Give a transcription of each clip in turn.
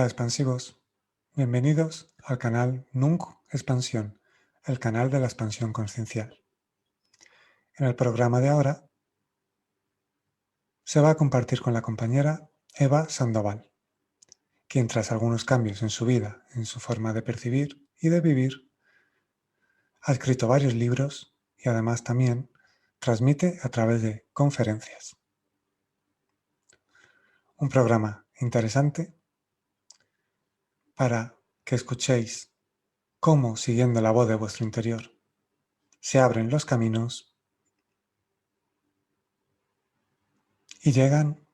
expansivos, bienvenidos al canal Nunc Expansión, el canal de la expansión consciencial. En el programa de ahora se va a compartir con la compañera Eva Sandoval, quien tras algunos cambios en su vida, en su forma de percibir y de vivir, ha escrito varios libros y además también transmite a través de conferencias. Un programa interesante para que escuchéis cómo, siguiendo la voz de vuestro interior, se abren los caminos y llegan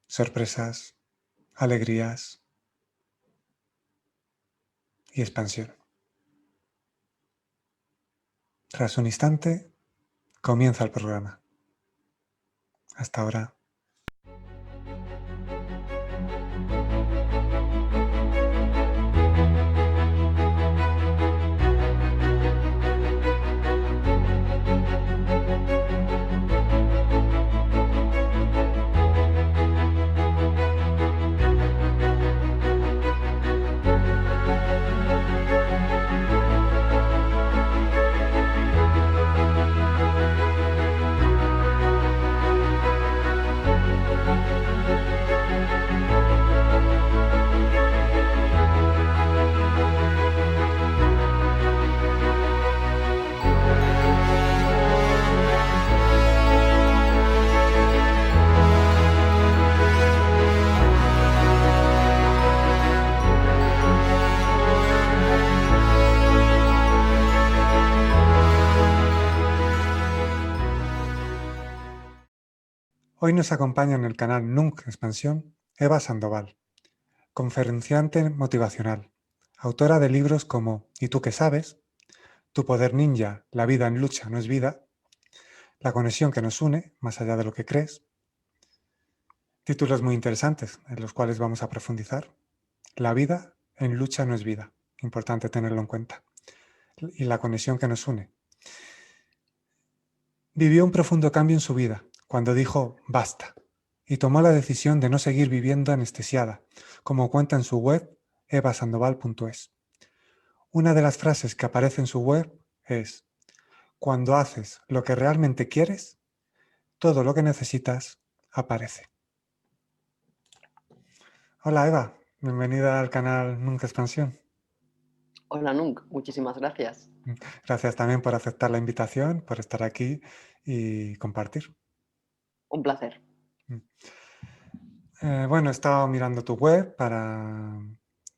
sorpresas, alegrías y expansión. Tras un instante, comienza el programa. Hasta ahora. Hoy nos acompaña en el canal Nunc Expansión Eva Sandoval, conferenciante motivacional, autora de libros como ¿Y tú qué sabes?, Tu poder ninja, la vida en lucha no es vida, La conexión que nos une, más allá de lo que crees. Títulos muy interesantes en los cuales vamos a profundizar. La vida en lucha no es vida, importante tenerlo en cuenta. Y la conexión que nos une. Vivió un profundo cambio en su vida cuando dijo basta y tomó la decisión de no seguir viviendo anestesiada, como cuenta en su web evasandoval.es. Una de las frases que aparece en su web es: cuando haces lo que realmente quieres, todo lo que necesitas aparece. Hola Eva, bienvenida al canal Nunca Expansión. Hola Nunc, muchísimas gracias. Gracias también por aceptar la invitación, por estar aquí y compartir. Un placer. Bueno, he estado mirando tu web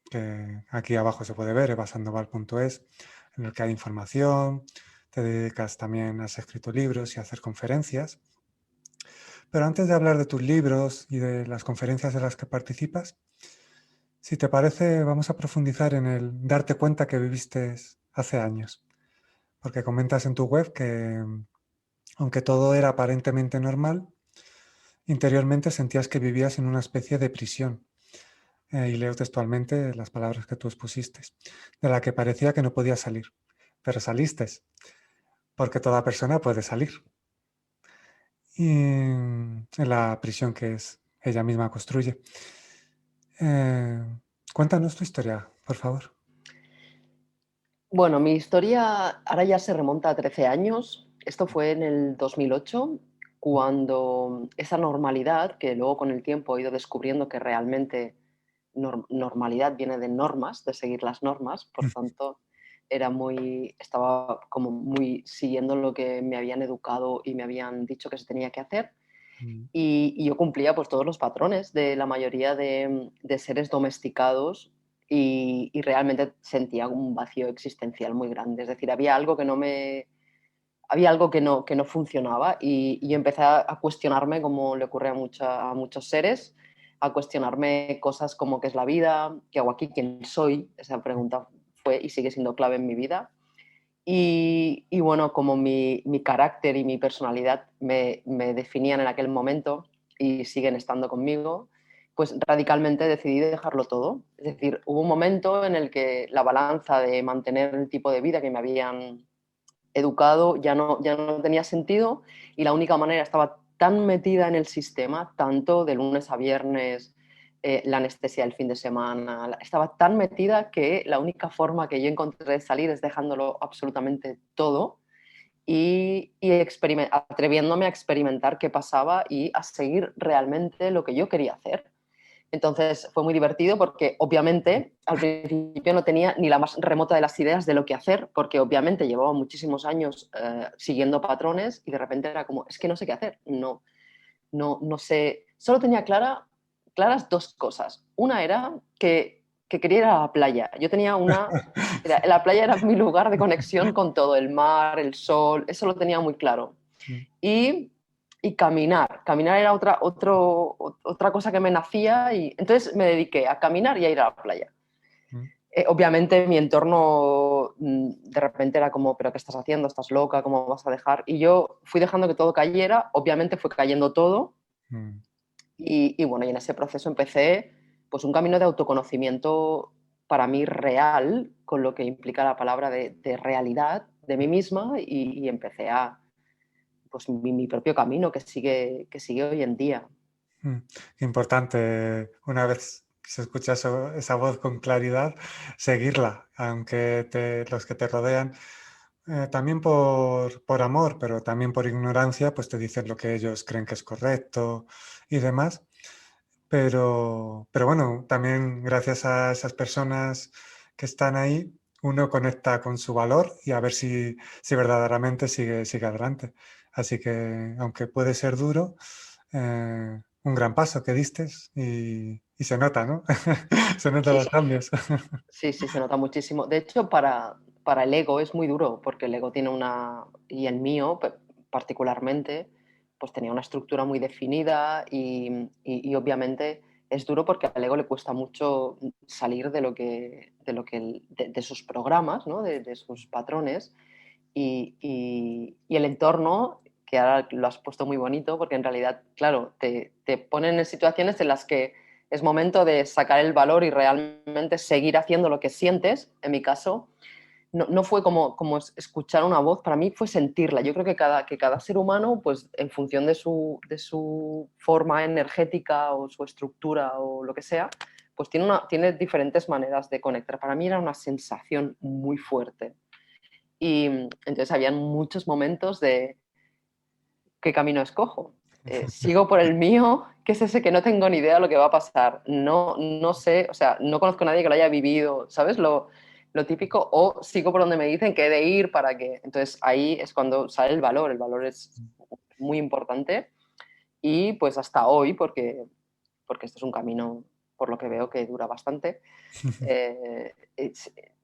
que aquí abajo se puede ver, evasandoval.es, en el que hay información, te dedicas también, has escrito libros y a hacer conferencias. Pero antes de hablar de tus libros y de las conferencias de las que participas, si te parece, vamos a profundizar en el darte cuenta que viviste hace años. Porque comentas en tu web que, aunque todo era aparentemente normal, interiormente sentías que vivías en una especie de prisión. Y leo textualmente las palabras que tú expusiste, de la que parecía que no podías salir, pero saliste, porque toda persona puede salir. Y en la prisión que ella misma construye. Cuéntanos tu historia, por favor. Bueno, mi historia ahora ya se remonta a 13 años. Esto fue en el 2008, cuando esa normalidad, que luego con el tiempo he ido descubriendo que realmente normalidad viene de normas, de seguir las normas, por tanto, estaba como muy siguiendo lo que me habían educado y me habían dicho que se tenía que hacer. Y yo cumplía pues todos los patrones de la mayoría de seres domesticados y realmente sentía un vacío existencial muy grande. Es decir, había algo que no funcionaba y empecé a cuestionarme, como le ocurre a muchos seres, a cuestionarme cosas como qué es la vida, qué hago aquí, quién soy. Esa pregunta fue y sigue siendo clave en mi vida. Y bueno, como mi carácter y mi personalidad me definían en aquel momento y siguen estando conmigo, pues radicalmente decidí dejarlo todo. Es decir, hubo un momento en el que la balanza de mantener el tipo de vida que me habían educado ya no tenía sentido y la única manera, estaba tan metida en el sistema, tanto de lunes a viernes la anestesia del fin de semana. Estaba tan metida que la única forma que yo encontré de salir es dejándolo absolutamente todo y atreviéndome a experimentar qué pasaba y a seguir realmente lo que yo quería hacer. Entonces fue muy divertido porque obviamente al principio no tenía ni la más remota de las ideas de lo que hacer, porque obviamente llevaba muchísimos años siguiendo patrones y de repente era como, es que no sé qué hacer, no sé, solo tenía claras dos cosas. Una era que quería ir a la playa. Yo tenía la playa era mi lugar de conexión con todo, el mar, el sol, eso lo tenía muy claro. Y, y caminar era otra cosa que me nacía y entonces me dediqué a caminar y a ir a la playa. Obviamente mi entorno de repente era como, pero ¿qué estás haciendo? ¿Estás loca? ¿Cómo vas a dejar? Y yo fui dejando que todo cayera, obviamente fue cayendo todo y bueno, y en ese proceso empecé pues un camino de autoconocimiento para mí real, con lo que implica la palabra de realidad de mí misma y empecé a, pues mi propio camino que sigue hoy en día. Importante, una vez que se escucha esa voz con claridad, seguirla, aunque los que te rodean, también por amor, pero también por ignorancia, pues te dicen lo que ellos creen que es correcto y demás. Pero bueno, también gracias a esas personas que están ahí, uno conecta con su valor y a ver si verdaderamente sigue adelante. Así que, aunque puede ser duro, un gran paso que diste y se nota, ¿no? Se notan Sí, los cambios. sí, sí, se nota muchísimo. De hecho, para el ego es muy duro, porque el ego tiene y el mío particularmente, pues tenía una estructura muy definida y obviamente es duro porque al ego le cuesta mucho salir de sus programas, ¿no? De sus patrones y el entorno, que ahora lo has puesto muy bonito, porque en realidad, claro, te ponen en situaciones en las que es momento de sacar el valor y realmente seguir haciendo lo que sientes. En mi caso, no fue como escuchar una voz, para mí fue sentirla. Yo creo que cada ser humano, pues en función de su forma energética o su estructura o lo que sea, pues tiene diferentes maneras de conectar. Para mí era una sensación muy fuerte. Y entonces habían muchos momentos de ¿qué camino escojo? ¿Sigo por el mío? ¿Qué es ese que no tengo ni idea de lo que va a pasar? No sé, o sea, no conozco a nadie que lo haya vivido, ¿sabes? Lo típico, o sigo por donde me dicen que he de ir para que... Entonces ahí es cuando sale el valor es muy importante y pues hasta hoy, porque esto es un camino, por lo que veo, que dura bastante,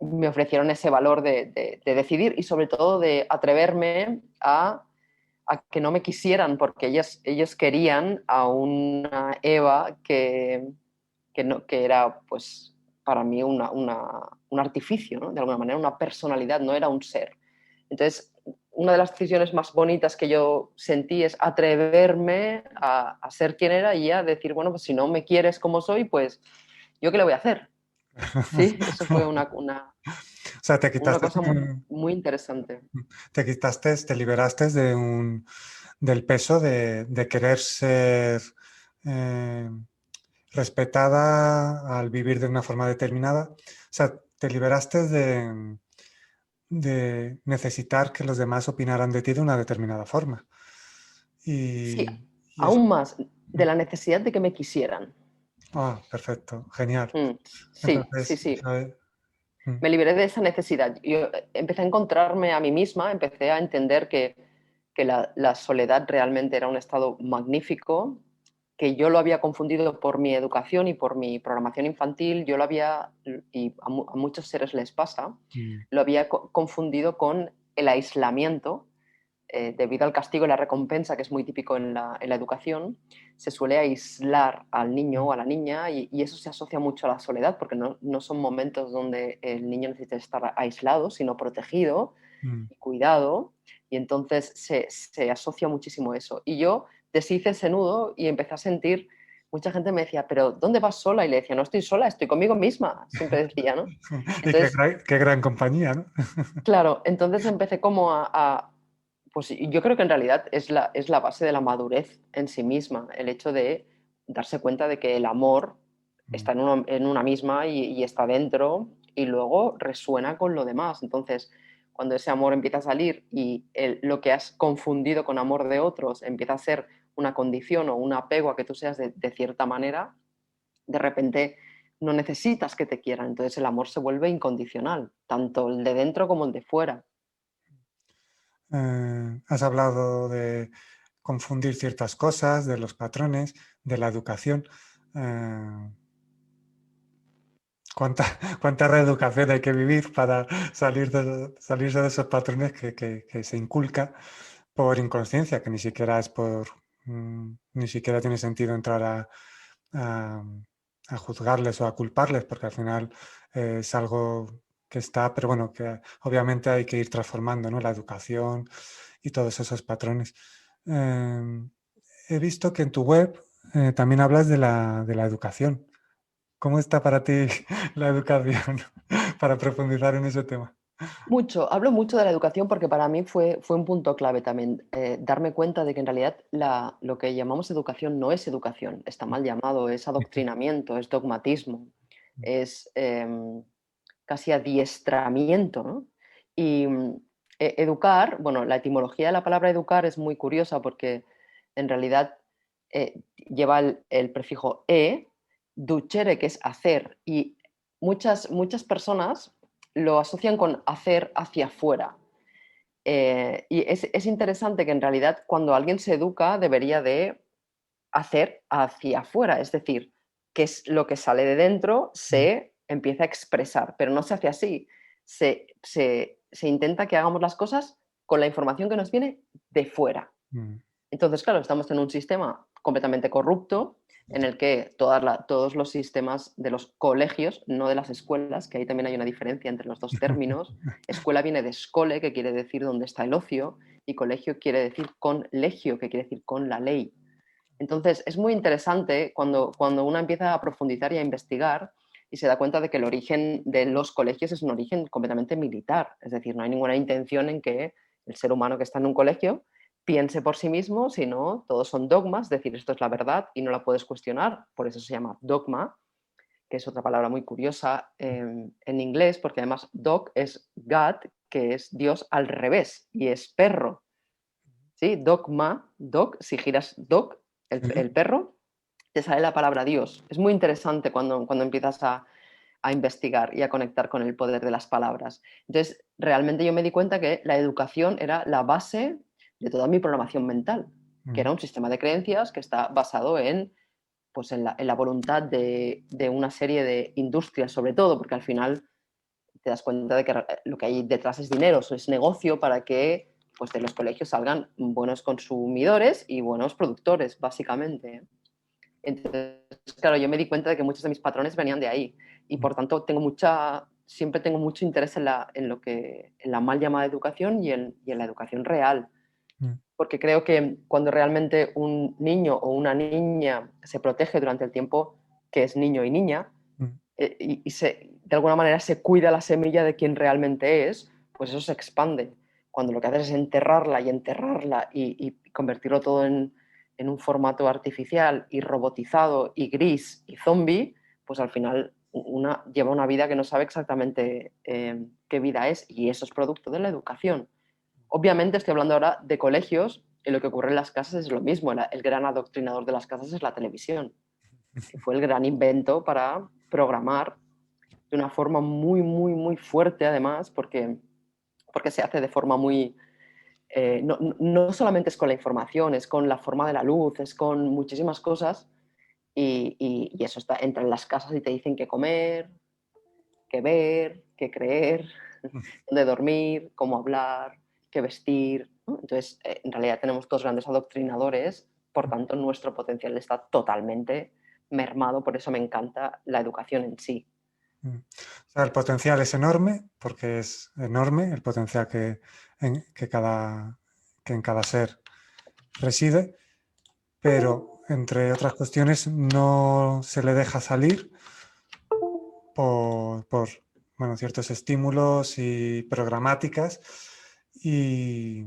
me ofrecieron ese valor de decidir y sobre todo de atreverme a que no me quisieran porque ellos querían a una Eva que era pues para mí un artificio, ¿no? De alguna manera, una personalidad, no era un ser. Entonces, una de las decisiones más bonitas que yo sentí es atreverme a ser quien era y a decir, bueno, pues si no me quieres como soy, pues yo qué le voy a hacer. Sí, eso fue O sea, una cosa muy interesante. te liberaste del peso de querer ser eh, respetada al vivir de una forma determinada. O sea, te liberaste de necesitar que los demás opinaran de ti de una determinada forma. Sí, Y eso. aún más de la necesidad de que me quisieran. Ah, perfecto, genial. Sí, sí, Entonces, sí. eso es. Mm, Me liberé de esa necesidad. Yo empecé a encontrarme a mí misma, empecé a entender que la soledad realmente era un estado magnífico, que yo lo había confundido por mi educación y por mi programación infantil, yo lo había, y a muchos seres les pasa, mm, lo había confundido con el aislamiento debido al castigo y la recompensa, que es muy típico en la educación, se suele aislar al niño mm, o a la niña y eso se asocia mucho a la soledad, porque no son momentos donde el niño necesita estar aislado, sino protegido mm. y cuidado, y entonces se asocia muchísimo eso. Y yo deshice ese nudo y empecé a sentir, mucha gente me decía, pero ¿dónde vas sola? Y le decía, no estoy sola, estoy conmigo misma, siempre decía, ¿no? Y qué, Entonces, qué gran compañía, ¿no? claro, entonces empecé como pues yo creo que en realidad es la base de la madurez en sí misma, el hecho de darse cuenta de que el amor está en una misma y está dentro y luego resuena con lo demás. Entonces, cuando ese amor empieza a salir y lo que has confundido con amor de otros empieza a ser una condición o un apego a que tú seas de cierta manera, de repente no necesitas que te quieran. Entonces el amor se vuelve incondicional, tanto el de dentro como el de fuera. Has hablado de confundir ciertas cosas, de los patrones, de la educación. Eh, ¿Cuánta, cuánta reeducación hay que vivir para salirse de esos patrones que se inculca por inconsciencia, que ni siquiera es por, ni siquiera tiene sentido entrar a- a juzgarles o a culparles, porque al final es algo que está, pero bueno, que obviamente hay que ir transformando, ¿no? La educación y todos esos patrones. Eh, He visto que en tu web también hablas de la educación. ¿Cómo está para ti la educación? Para profundizar en ese tema. Mucho, hablo mucho de la educación porque para mí fue un punto clave también, darme cuenta de que en realidad lo que llamamos educación no es educación, está mal llamado, es adoctrinamiento, es dogmatismo, es casi adiestramiento, ¿no? Y educar, bueno, la etimología de la palabra educar es muy curiosa porque en realidad lleva el prefijo ducere, que es hacer, y muchas personas lo asocian con hacer hacia afuera. Y es interesante que en realidad cuando alguien se educa debería de hacer hacia afuera, es decir, que es lo que sale de dentro se empieza a expresar, pero no se hace así. Se intenta que hagamos las cosas con la información que nos viene de fuera. Mm, Entonces, claro, estamos en un sistema completamente corrupto en el que todos los sistemas de los colegios, no de las escuelas, que ahí también hay una diferencia entre los dos términos. Escuela viene de skole, que quiere decir dónde está el ocio, y colegio quiere decir con legio, que quiere decir con la ley. Entonces, es muy interesante cuando uno empieza a profundizar y a investigar y se da cuenta de que el origen de los colegios es un origen completamente militar. Es decir, no hay ninguna intención en que el ser humano que está en un colegio piense por sí mismo, sino todos son dogmas, es decir, esto es la verdad y no la puedes cuestionar, por eso se llama dogma, que es otra palabra muy curiosa en inglés, porque además dog es God, que es Dios al revés, y es perro. ¿Sí? Dogma, dog, si giras dog, el sí. perro, te sale la palabra Dios. Es muy interesante cuando empiezas a investigar y a conectar con el poder de las palabras. Entonces, realmente yo me di cuenta que la educación era la base de toda mi programación mental, que Mm, era un sistema de creencias que está basado en, pues, en la voluntad de una serie de industrias, sobre todo, porque al final te das cuenta de que lo que hay detrás es dinero, eso es negocio para que pues, de los colegios salgan buenos consumidores y buenos productores, básicamente. Entonces, claro, yo me di cuenta de que muchos de mis patrones venían de ahí y mm, por tanto siempre tengo mucho interés en la mal llamada educación y en la educación real, mm, porque creo que cuando realmente un niño o una niña se protege durante el tiempo que es niño y niña, mm, de alguna manera se cuida la semilla de quien realmente es, pues eso se expande. Cuando lo que haces es enterrarla y convertirlo todo en un formato artificial y robotizado y gris y zombie, pues al final lleva una vida que no sabe exactamente qué vida es, y eso es producto de la educación. Obviamente estoy hablando ahora de colegios y lo que ocurre en las casas es lo mismo. El gran adoctrinador de las casas es la televisión, que fue el gran invento para programar de una forma muy, muy, muy fuerte, además, porque se hace de forma muy... no solamente es con la información, es con la forma de la luz, es con muchísimas cosas, y eso entra en las casas y te dicen qué comer, qué ver, qué creer, dónde dormir, cómo hablar, qué vestir, ¿no? Entonces, en realidad tenemos dos grandes adoctrinadores, por tanto nuestro potencial está totalmente mermado, por eso me encanta la educación en sí. mm. O sea, el potencial es enorme, porque es enorme el potencial que en cada ser reside, pero entre otras cuestiones no se le deja salir por, bueno, ciertos estímulos y programáticas y,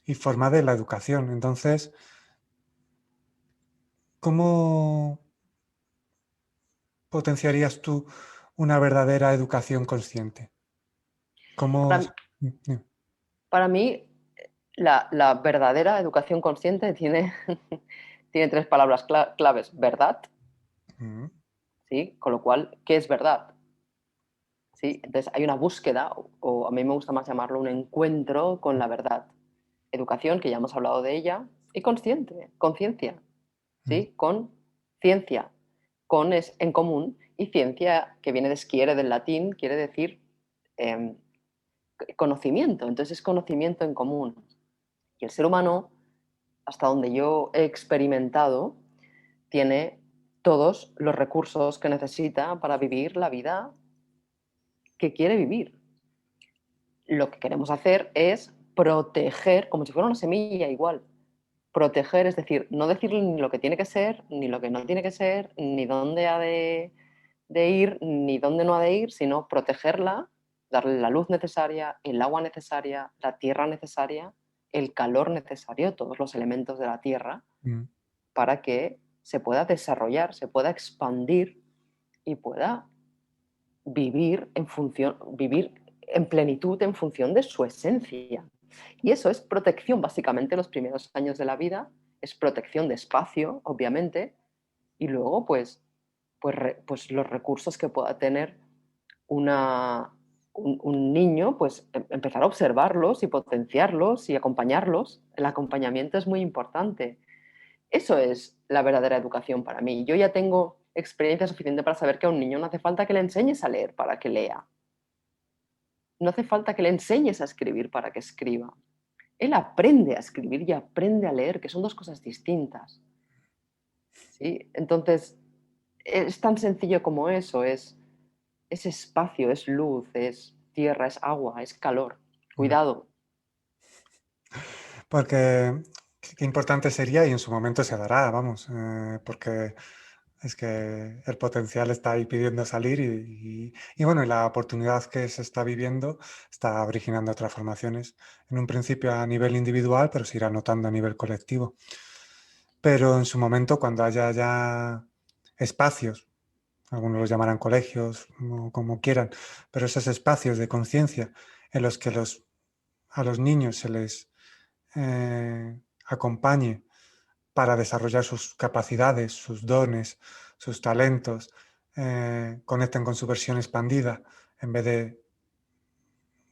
y forma de la educación. Entonces, ¿cómo, potenciarías tú una verdadera educación consciente? ¿Cómo? Para, para mí, la verdadera educación consciente tiene, tiene tres palabras claves. Verdad, Mm, ¿sí? Con lo cual, ¿qué es verdad? ¿Sí? Entonces hay una búsqueda, o a mí me gusta más llamarlo un encuentro con la verdad. Educación, que ya hemos hablado de ella, y conciencia, mm, ¿sí? Con ciencia. Con es en común, y ciencia, que viene de sciere del latín, quiere decir em, conocimiento. Entonces es conocimiento en común. Y el ser humano, hasta donde yo he experimentado, tiene todos los recursos que necesita para vivir la vida que quiere vivir. Lo que queremos hacer es proteger, como si fuera una semilla igual. Proteger, es decir, no decirle ni lo que tiene que ser, ni lo que no tiene que ser, ni dónde ha de ir, ni dónde no ha de ir, sino protegerla, darle la luz necesaria, el agua necesaria, la tierra necesaria, el calor necesario, todos los elementos de la tierra, mm. para que se pueda desarrollar, se pueda expandir y pueda vivir en plenitud en función de su esencia. Y eso es protección, básicamente, los primeros años de la vida, es protección de espacio, obviamente, y luego, pues los recursos que pueda tener un niño, pues empezar a observarlos y potenciarlos y acompañarlos. El acompañamiento es muy importante. Eso es la verdadera educación para mí. Yo ya tengo experiencia suficiente para saber que a un niño no hace falta que le enseñes a leer para que lea. No hace falta que le enseñes a escribir para que escriba. Él aprende a escribir y aprende a leer, que son dos cosas distintas. ¿Sí? Entonces, es tan sencillo como eso, es espacio, es luz, es tierra, es agua, es calor. Mm. Cuidado. Porque qué importante sería y en su momento se dará, vamos, porque es que el potencial está ahí pidiendo salir y bueno, y la oportunidad que se está viviendo está originando transformaciones, en un principio a nivel individual, pero se irá notando a nivel colectivo. Pero en su momento, cuando haya ya espacios, algunos los llamarán colegios, como quieran, pero esos espacios de conciencia en los que a los niños se les acompañe para desarrollar sus capacidades, sus dones, sus talentos, conecten con su versión expandida en vez de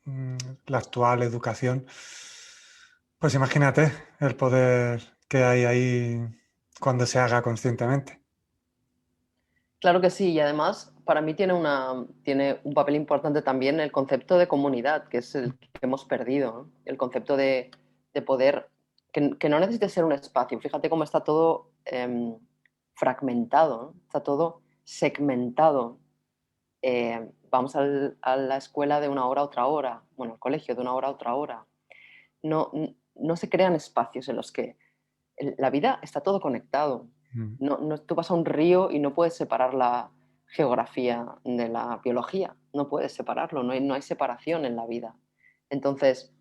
mm, la actual educación, pues imagínate el poder que hay ahí cuando se haga conscientemente. Claro que sí, y además para mí tiene un papel importante también el concepto de comunidad, que es el que hemos perdido, ¿no? El concepto de poder, que no necesite ser un espacio. Fíjate cómo está todo fragmentado, ¿no? Está todo segmentado. Vamos a la escuela de una hora a otra hora, bueno, al colegio de una hora a otra hora. No, no se crean espacios en los que la vida está todo conectado. Mm, Tú vas a un río y no puedes separar la geografía de la biología, no puedes separarlo, no hay separación en la vida. Entonces,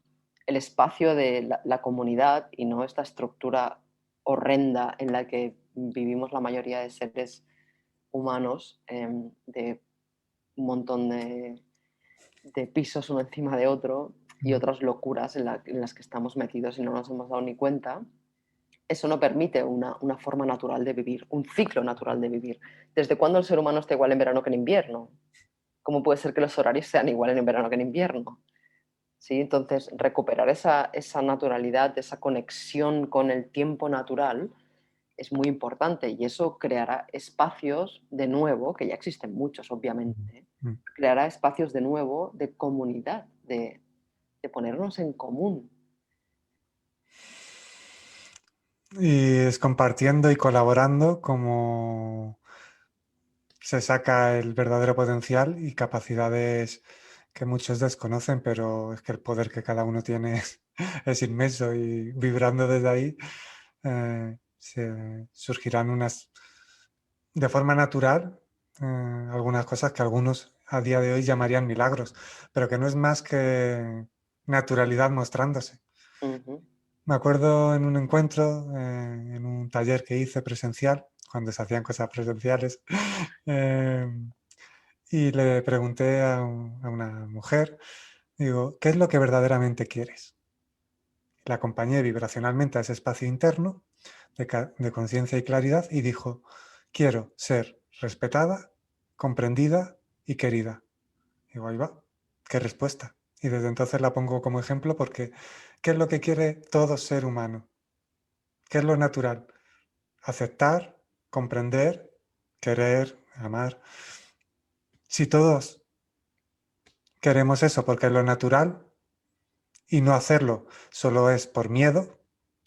el espacio de la comunidad y no esta estructura horrenda en la que vivimos la mayoría de seres humanos, de un montón de pisos uno encima de otro y mm, otras locuras en las que estamos metidos y no nos hemos dado ni cuenta, eso no permite una forma natural de vivir, un ciclo natural de vivir. ¿Desde cuándo el ser humano está igual en verano que en invierno? ¿Cómo puede ser que los horarios sean iguales en verano que en invierno? ¿Sí? Entonces, recuperar esa naturalidad, esa conexión con el tiempo natural es muy importante y eso creará espacios de nuevo, que ya existen muchos mm, obviamente, mm. creará espacios de nuevo de comunidad, de ponernos en común. Y es compartiendo y colaborando como se saca el verdadero potencial y capacidades que muchos desconocen, pero es que el poder que cada uno tiene es inmenso y vibrando desde ahí surgirán unas, de forma natural, algunas cosas que algunos a día de hoy llamarían milagros, pero que no es más que naturalidad mostrándose. Ujú. Me acuerdo en un encuentro, en un taller que hice presencial cuando se hacían cosas presenciales. Y le pregunté a una mujer, digo, ¿qué es lo que verdaderamente quieres? La acompañé vibracionalmente a ese espacio interno de conciencia y claridad y dijo, quiero ser respetada, comprendida y querida. Digo, ahí va, qué respuesta. Y desde entonces la pongo como ejemplo porque ¿qué es lo que quiere todo ser humano? ¿Qué es lo natural? Aceptar, comprender, querer, amar. Si todos queremos eso porque es lo natural y no hacerlo solo es por miedo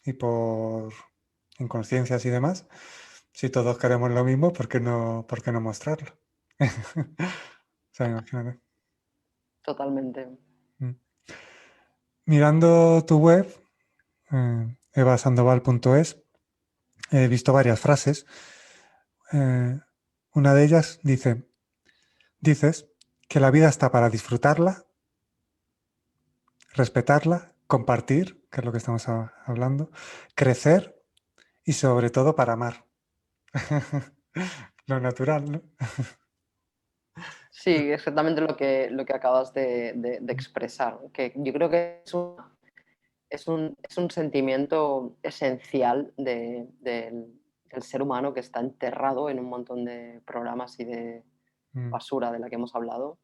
y por inconsciencias y demás, si todos queremos lo mismo, por qué no mostrarlo? O sea, imagínate. Totalmente. Mm. Mirando tu web, evasandoval.es, he visto varias frases. Una de ellas dices que la vida está para disfrutarla, respetarla, compartir, que es lo que estamos hablando, crecer y sobre todo para amar. Lo natural, ¿no? Sí, exactamente lo que acabas de expresar, que yo creo que es un sentimiento esencial del ser humano que está enterrado en un montón de programas y de Mm, basura de la que hemos hablado.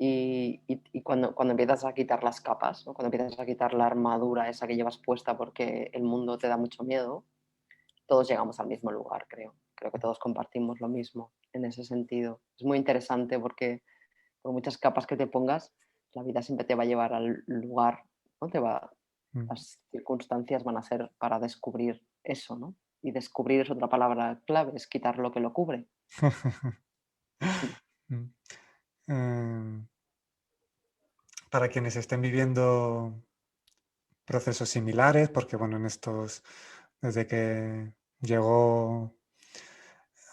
Y cuando empiezas a quitar las capas, ¿no? Cuando empiezas a quitar la armadura esa que llevas puesta porque el mundo te da mucho miedo, todos llegamos al mismo lugar, creo. Creo que todos compartimos lo mismo en ese sentido. Es muy interesante porque por muchas capas que te pongas, la vida siempre te va a llevar al lugar, ¿no? mm. Las circunstancias van a ser para descubrir eso, ¿no? Y descubrir es otra palabra clave, es quitar lo que lo cubre. Mm. Mm. Em, para quienes estén viviendo procesos similares, porque bueno, desde que llegó,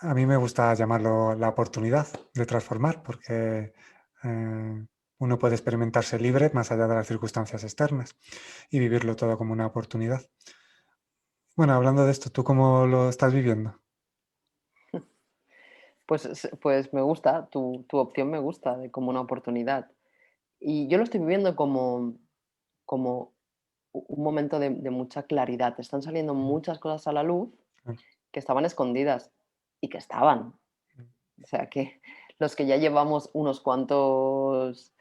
a mí me gusta llamarlo la oportunidad de transformar, porque uno puede experimentarse libre más allá de las circunstancias externas y vivirlo todo como una oportunidad. Bueno, hablando de esto, ¿tú cómo lo estás viviendo? Pues me gusta, tu opción me gusta, de como una oportunidad. Y yo lo estoy viviendo como un momento de mucha claridad. Están saliendo Mm, muchas cosas a la luz mm, que estaban escondidas y que estaban. O sea que los que ya llevamos unos cuantos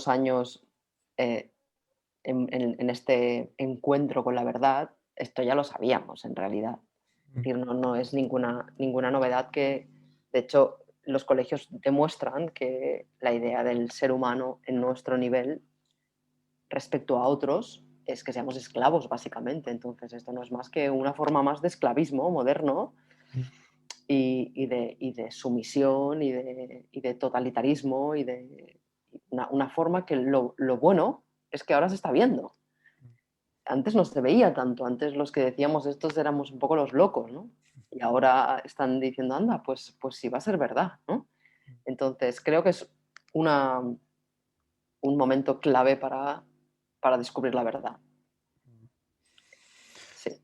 años eh, en este encuentro con la verdad, esto ya lo sabíamos en realidad. Es mm, decir, no es ninguna novedad que, de hecho, los colegios demuestran que la idea del ser humano en nuestro nivel respecto a otros es que seamos esclavos, básicamente. Entonces, esto no es más que una forma más de esclavismo moderno mm, y de sumisión y de totalitarismo y de una forma que lo bueno es que ahora se está viendo. Antes no se veía tanto, antes los que decíamos estos éramos un poco los locos, ¿no? Y ahora están diciendo, anda, pues sí va a ser verdad, ¿no? Entonces creo que es una, un momento clave para descubrir la verdad. Sí.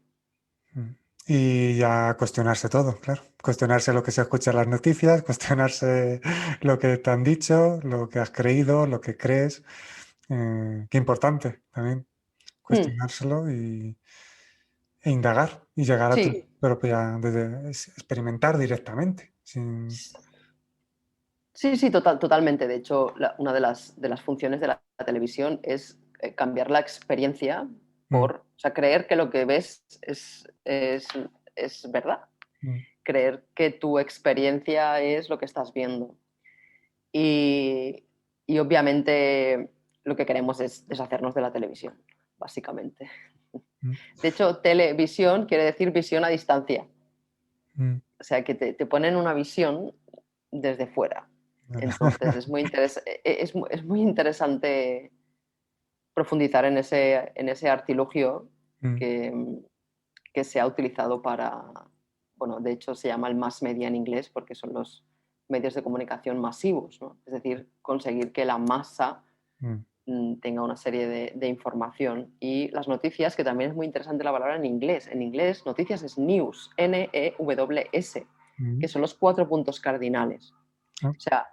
mm. Y ya cuestionarse todo, claro. Cuestionarse lo que se escucha en las noticias, cuestionarse lo que te han dicho, lo que has creído, lo que crees. Qué importante también Hmm. cuestionárselo e indagar y llegar a tu Sí, propia, experimentar directamente. sí, sí, totalmente. De hecho, una de las funciones de la televisión es cambiar la experiencia Mm, por, o sea, creer que lo que ves es verdad, mm, creer que tu experiencia es lo que estás viendo. Y, y obviamente lo que queremos es deshacernos de la televisión, básicamente. mm, De hecho, televisión quiere decir visión a distancia. mm. O sea, que te ponen una visión desde fuera. Vale. Entonces, es muy interesante profundizar en ese artilugio Mm, que, que se ha utilizado para, bueno, de hecho se llama el mass media en inglés porque son los medios de comunicación masivos, ¿no? Es decir, conseguir que la masa mm, tenga una serie de información. Y las noticias, que también es muy interesante la palabra en inglés. En inglés, noticias es news, News, que son los 4 puntos cardinales. Ah, O sea,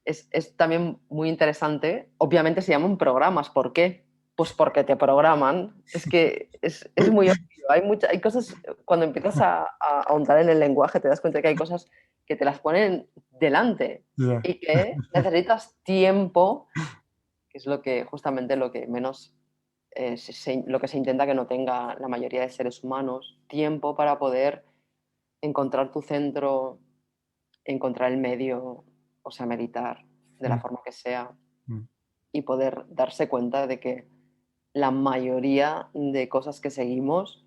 es también muy interesante. Obviamente se llaman programas. ¿Por qué? Pues porque te programan. Es que es muy obvio. Hay cosas, cuando empiezas a ahondar en el lenguaje, te das cuenta que hay cosas que te las ponen delante ya. y que necesitas tiempo, que es justamente lo que menos, lo que se intenta que no tenga la mayoría de seres humanos, tiempo para poder encontrar tu centro, encontrar el medio, o sea, meditar de la Mm, forma que sea mm, y poder darse cuenta de que la mayoría de cosas que seguimos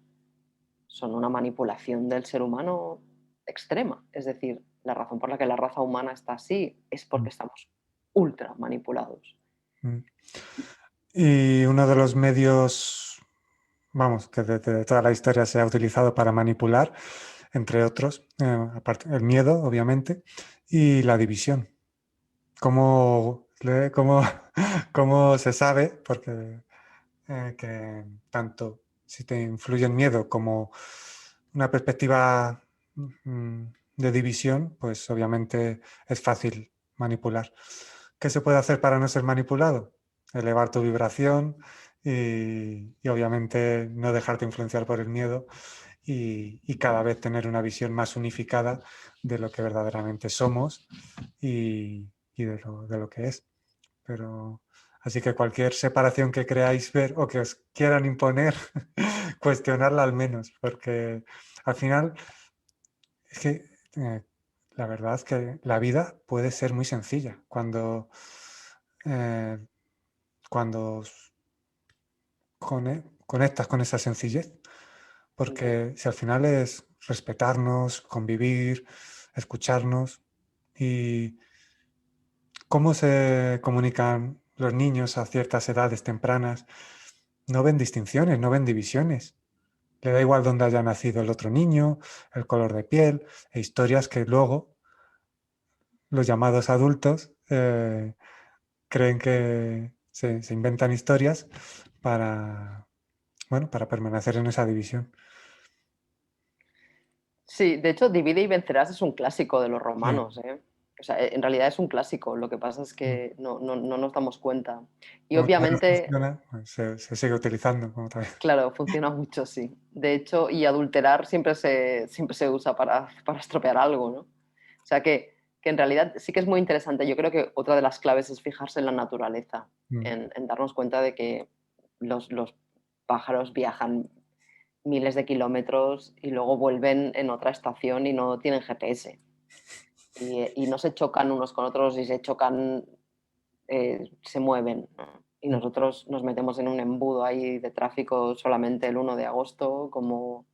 son una manipulación del ser humano extrema. Es decir, la razón por la que la raza humana está así es mm, porque estamos ultra manipulados. mm. Y uno de los medios, vamos, que desde toda la historia se ha utilizado para manipular, entre otros, aparte el miedo, obviamente, y la división. ¿Cómo, cómo se sabe? Porque que tanto si te influye el miedo como una perspectiva de división, pues obviamente es fácil manipular. ¿Qué se puede hacer para no ser manipulado? Elevar tu vibración y obviamente no dejarte influenciar por el miedo y cada vez tener una visión más unificada de lo que verdaderamente somos y de lo que es. Pero así que cualquier separación que creáis ver o que os quieran imponer, cuestionarla al menos, porque al final es que la verdad es que la vida puede ser muy sencilla eh, cuando conectas con esa sencillez, porque si al final es respetarnos, convivir, escucharnos y cómo se comunican los niños a ciertas edades tempranas, no ven distinciones, no ven divisiones. Le da igual dónde haya nacido el otro niño, el color de piel, e historias que luego los llamados adultos creen que se inventan historias para, bueno, para permanecer en esa división. Sí, de hecho, Divide y vencerás es un clásico de los Sí. romanos, ¿eh? O sea, en realidad es un clásico, lo que pasa es Mm. que no nos damos cuenta. Y Como todavía obviamente, funciona, pues se sigue utilizando. Como todavía. claro, funciona mucho, sí. De hecho, y adulterar siempre se usa para estropear algo, ¿no? O sea que en realidad sí que es muy interesante. Yo creo que otra de las claves es fijarse en la naturaleza, Mm. en darnos cuenta de que los pájaros viajan miles de kilómetros y luego vuelven en otra estación y no tienen GPS. Y no se chocan unos con otros y se chocan, se mueven, ¿no? Y Mm. nosotros nos metemos en un embudo ahí de tráfico solamente el 1 de agosto, como,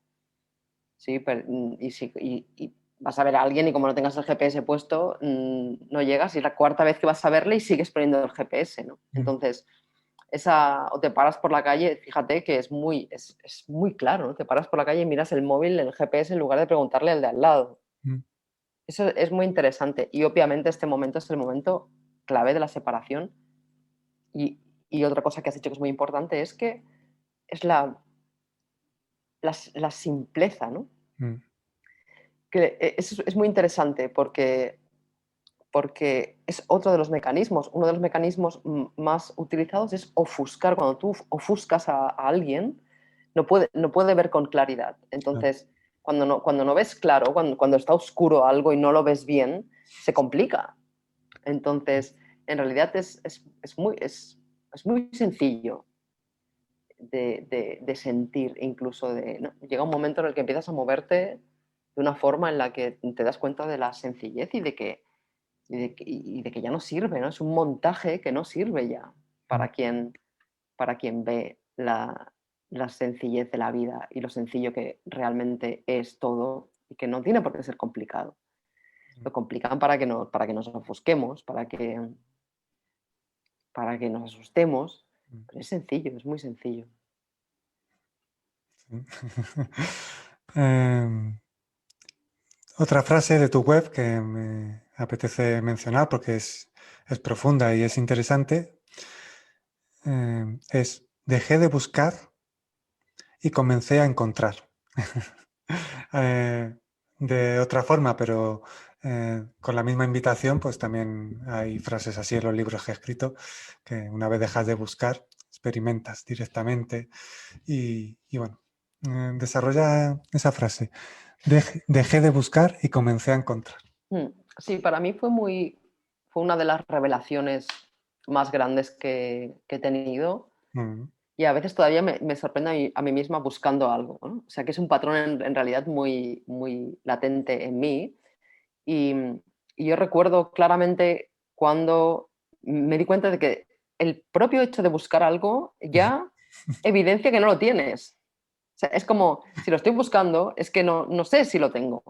sí, y vas a ver a alguien y como no tengas el GPS puesto, no llegas y es la cuarta vez que vas a verle y sigues poniendo el GPS, ¿no? Mm. Entonces, o te paras por la calle, fíjate que es muy claro, ¿no? Te paras por la calle y miras el móvil, el GPS, en lugar de preguntarle al de al lado. Mm. Eso es muy interesante y obviamente este momento es el momento clave de la separación y otra cosa que has dicho que es muy importante es que es la simpleza, ¿no? Mm. Que es muy interesante porque es otro de los mecanismos. Uno de los mecanismos más utilizados es ofuscar. Cuando tú ofuscas a alguien, no puede ver con claridad. Claro. Entonces, cuando no ves claro, cuando está oscuro algo y no lo ves bien, se complica. Entonces, en realidad es muy sencillo de sentir, incluso ¿no? Llega un momento en el que empiezas a moverte de una forma en la que te das cuenta de la sencillez y de que ya no sirve, ¿no? Es un montaje que no sirve ya Mm. para quien ve la sencillez de la vida y lo sencillo que realmente es todo y que no tiene por qué ser complicado. Lo complican para que nos ofusquemos, para que nos asustemos, Mm. pero es sencillo, es muy sencillo. Sí. Em, Otra frase de tu web que me apetece mencionar porque es profunda y es interesante, es dejé de buscar y comencé a encontrar. Eh, de otra forma, pero con la misma invitación, pues también hay frases así en los libros que he escrito, que una vez dejas de buscar, experimentas directamente y bueno, desarrolla esa frase. Dejé de buscar y comencé a encontrar. Mm. Sí, para mí fue una de las revelaciones más grandes que he tenido. Mm, Y a veces todavía me sorprende a mí misma buscando algo, ¿no? O sea, que es un patrón en realidad muy latente en mí. Y, y yo recuerdo claramente cuando me di cuenta de que el propio hecho de buscar algo ya evidencia que no lo tienes. O sea, es como, si lo estoy buscando, es que no sé si lo tengo.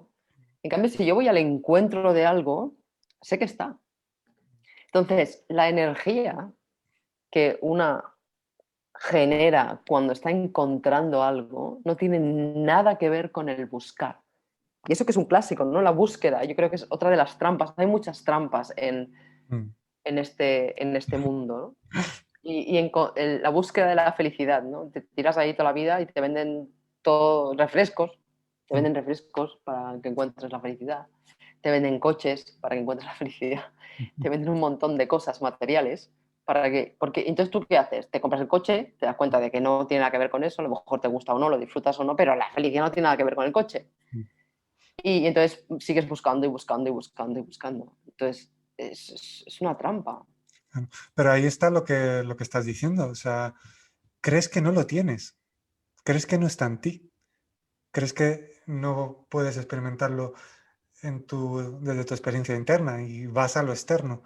En cambio, si yo voy al encuentro de algo, sé que está. Entonces, la energía que una genera cuando está encontrando algo no tiene nada que ver con el buscar. Y eso que es un clásico, ¿no? La búsqueda, yo creo que es otra de las trampas. Hay muchas trampas mm, en este mundo, ¿no? La búsqueda de la felicidad, ¿no? Te tiras ahí toda la vida y te venden todo, refrescos, te mm, venden refrescos para que encuentres la felicidad, te venden coches para que encuentres la felicidad, te venden un montón de cosas materiales porque entonces tú qué haces, te compras el coche, te das cuenta de que no tiene nada que ver con eso, a lo mejor te gusta o no, lo disfrutas o no, pero la felicidad no tiene nada que ver con el coche. mm. Y entonces sigues buscando y buscando y buscando y buscando. Entonces es una trampa. Claro. Pero ahí está lo que estás diciendo. O sea, crees que no lo tienes, crees que no está en ti, crees que no puedes experimentarlo desde tu experiencia interna y vas a lo externo.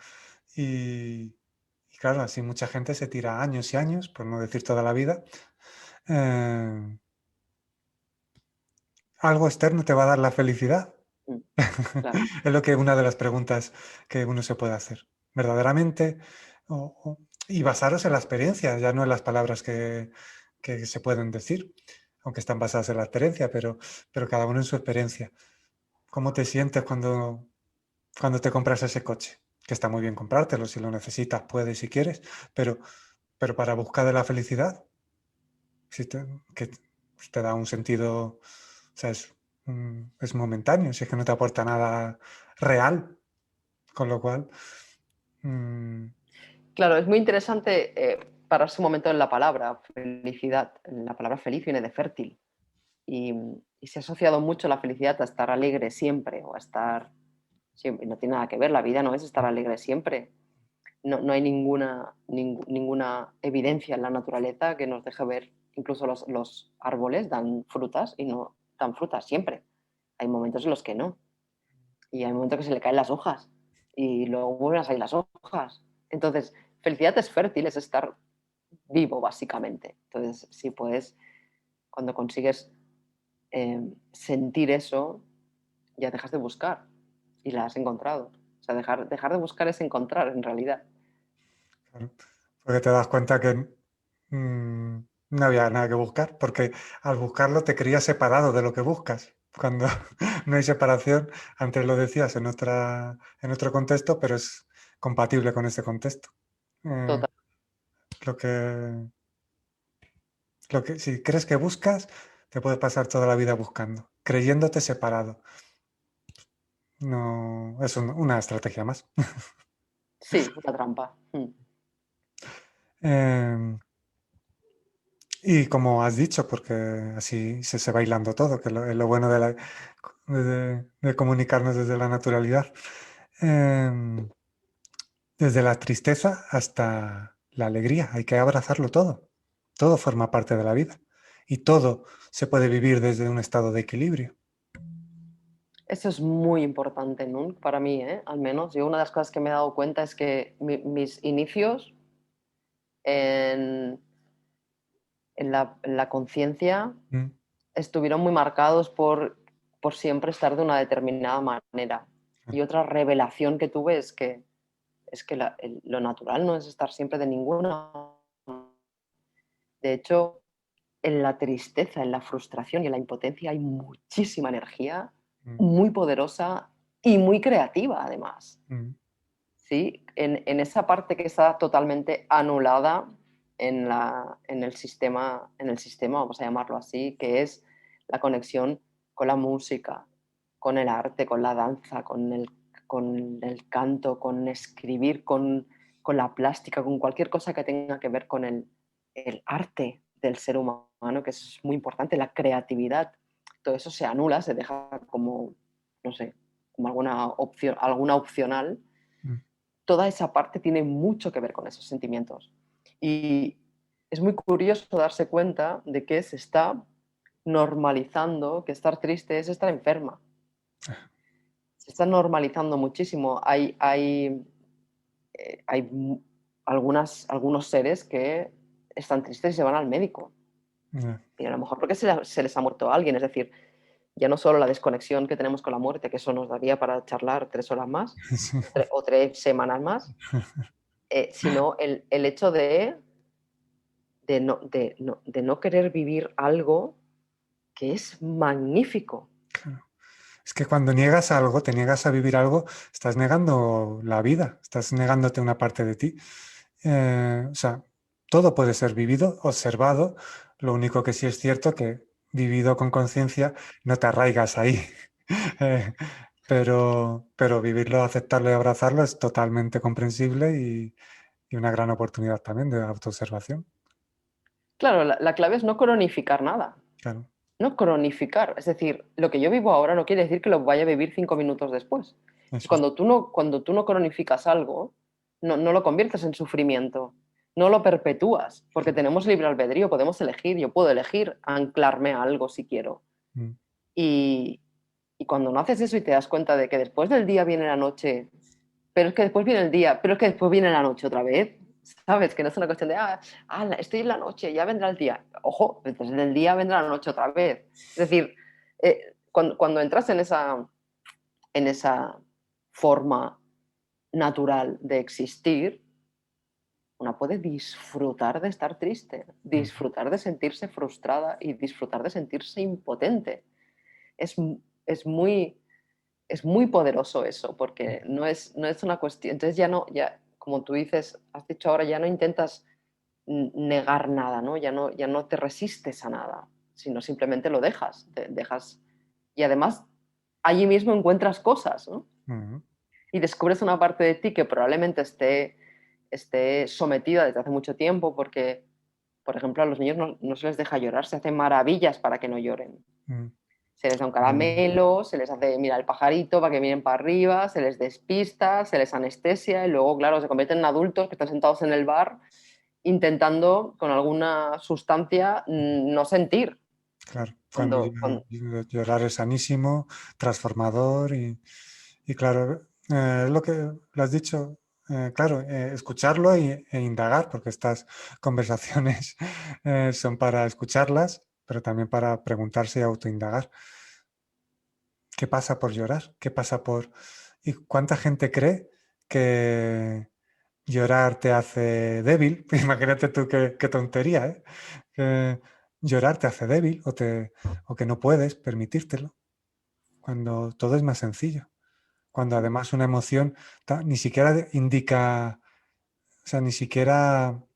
Y claro, así mucha gente se tira años y años, por no decir toda la vida. eh, ¿Algo externo te va a dar la felicidad? Mm, claro. Es lo que una de las preguntas que uno se puede hacer. ¿Verdaderamente? Y basaros en la experiencia, ya no en las palabras que se pueden decir, aunque están basadas en la experiencia, pero cada uno en su experiencia. ¿Cómo te sientes cuando te compras ese coche? Que está muy bien comprártelo, si lo necesitas, puedes, si quieres, pero, pero para buscar de la felicidad, si te, que te da un sentido, o sea, es momentáneo, si es que no te aporta nada real, con lo cual, mm, Claro, es muy interesante pararse un momento en la palabra felicidad. La palabra feliz viene de fértil y se ha asociado mucho la felicidad a estar alegre siempre o a estar siempre. No tiene nada que ver, la vida no es estar alegre siempre. No hay ninguna evidencia en la naturaleza que nos deje ver, incluso los árboles dan frutas y no dan frutas siempre. Hay momentos en los que no. Y hay momentos que se le caen las hojas y luego vuelven a salir las hojas. Entonces, felicidad es fértil, es estar vivo, básicamente. Entonces, si puedes, cuando consigues sentir eso, ya dejas de buscar y la has encontrado. O sea, dejar de buscar es encontrar, en realidad. claro, porque te das cuenta que no había nada que buscar, porque al buscarlo te creías separado de lo que buscas. Cuando no hay separación, antes lo decías en otro contexto, pero es compatible con este contexto. Eh, Total. lo que, si crees que buscas, te puedes pasar toda la vida buscando, creyéndote separado. No, es una estrategia más. Sí, una trampa. Eh, y como has dicho, porque así se va hilando todo, que es lo bueno de comunicarnos desde la naturalidad. Eh, Desde la tristeza hasta la alegría, hay que abrazarlo todo. Todo forma parte de la vida y todo se puede vivir desde un estado de equilibrio. Eso es muy importante, ¿no? Para mí, ¿eh? Al menos. Yo una de las cosas que me he dado cuenta es que mis inicios en, en la conciencia Mm, estuvieron muy marcados por siempre estar de una determinada manera. claro, Y otra revelación que tuve es que lo natural no es estar siempre de ninguna. De hecho, en la tristeza, en la frustración y en la impotencia hay muchísima energía mm, muy poderosa y muy creativa, además. mm, ¿Sí? En esa parte que está totalmente anulada, en el sistema, vamos a llamarlo así, que es la conexión con la música, con el arte, con la danza, con el canto, con escribir, con la plástica, con cualquier cosa que tenga que ver con el arte del ser humano, que es muy importante, la creatividad. Todo eso se anula, se deja como, no sé, como alguna opcional. Mm. Toda esa parte tiene mucho que ver con esos sentimientos. Y es muy curioso darse cuenta de que se está normalizando que estar triste es estar enferma. Se está normalizando muchísimo. Hay algunos seres que están tristes y se van al médico. Ya. Y a lo mejor porque se les ha muerto alguien. Es decir, ya no solo la desconexión que tenemos con la muerte, que eso nos daría para charlar 3 horas más Sí. o 3 semanas más, sino el hecho de no querer vivir algo que es magnífico. Claro. Es que cuando niegas algo, te niegas a vivir algo, estás negando la vida, estás negándote una parte de ti. O sea, todo puede ser vivido, observado. Lo único que sí es cierto que vivido con conciencia no te arraigas ahí. Eh, pero vivirlo, aceptarlo y abrazarlo es totalmente comprensible y una gran oportunidad también de autoobservación. Claro, la clave es no cronificar nada. Claro, No cronificar. Es decir, lo que yo vivo ahora no quiere decir que lo vaya a vivir 5 minutos después. eso es. Cuando tú no cronificas algo, no lo conviertes en sufrimiento, no lo perpetúas, porque tenemos libre albedrío, podemos elegir, yo puedo elegir anclarme a algo si quiero. Mm. Y, y cuando no haces eso y te das cuenta de que después del día viene la noche, pero es que después viene el día, pero es que después viene la noche otra vez, ¿sabes? Que no es una cuestión de, estoy en la noche, ya vendrá el día. Ojo, después del día vendrá la noche otra vez. Es decir, cuando entras en esa forma natural de existir, una puede disfrutar de estar triste, Mm. disfrutar de sentirse frustrada y disfrutar de sentirse impotente. Es, es muy, es muy poderoso eso, porque no es una cuestión. Entonces ya, como tú dices, has dicho ahora, ya no intentas negar nada, ¿no? Ya no te resistes a nada, sino simplemente lo dejas. Y además, allí mismo encuentras cosas, ¿no? Mm. Y descubres una parte de ti que probablemente esté sometida desde hace mucho tiempo, porque, por ejemplo, a los niños no se les deja llorar, se hacen maravillas para que no lloren. Mm. Se les da un Mm. caramelo, se les hace mirar el pajarito para que miren para arriba, se les despista, se les anestesia y luego, claro, se convierten en adultos que están sentados en el bar intentando con alguna sustancia no sentir. Claro, cuando Cuando, cuando, llorar es sanísimo, transformador y claro, es lo que lo has dicho, claro, escucharlo e indagar, porque estas conversaciones son para escucharlas, pero también para preguntarse y autoindagar. ¿Qué pasa por llorar? ¿Qué pasa por... ¿Y cuánta gente cree que llorar te hace débil? Imagínate tú qué tontería, ¿eh? Que llorar te hace débil o que no puedes permitírtelo, cuando todo es más sencillo. Cuando además una emoción ni siquiera indica, o sea, ni siquiera, o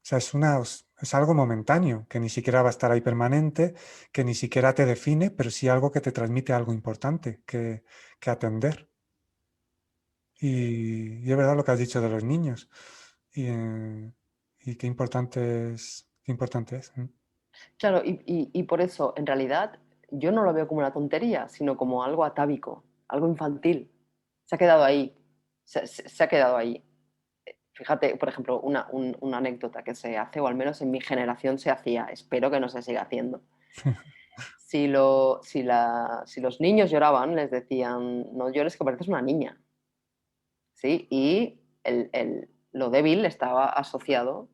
sea, es algo momentáneo, que ni siquiera va a estar ahí permanente, que ni siquiera te define, pero sí algo que te transmite algo importante que atender. Y es verdad lo que has dicho de los niños. Y qué importante es, qué importante es. Mm. claro, y por eso, en realidad, yo no lo veo como una tontería, sino como algo atávico, algo infantil. Se ha quedado ahí, se ha quedado ahí. Fíjate, por ejemplo, una anécdota que se hace, o al menos en mi generación se hacía, espero que no se siga haciendo. Si los niños lloraban, les decían, no llores que pareces una niña. ¿Sí? Y lo débil estaba asociado,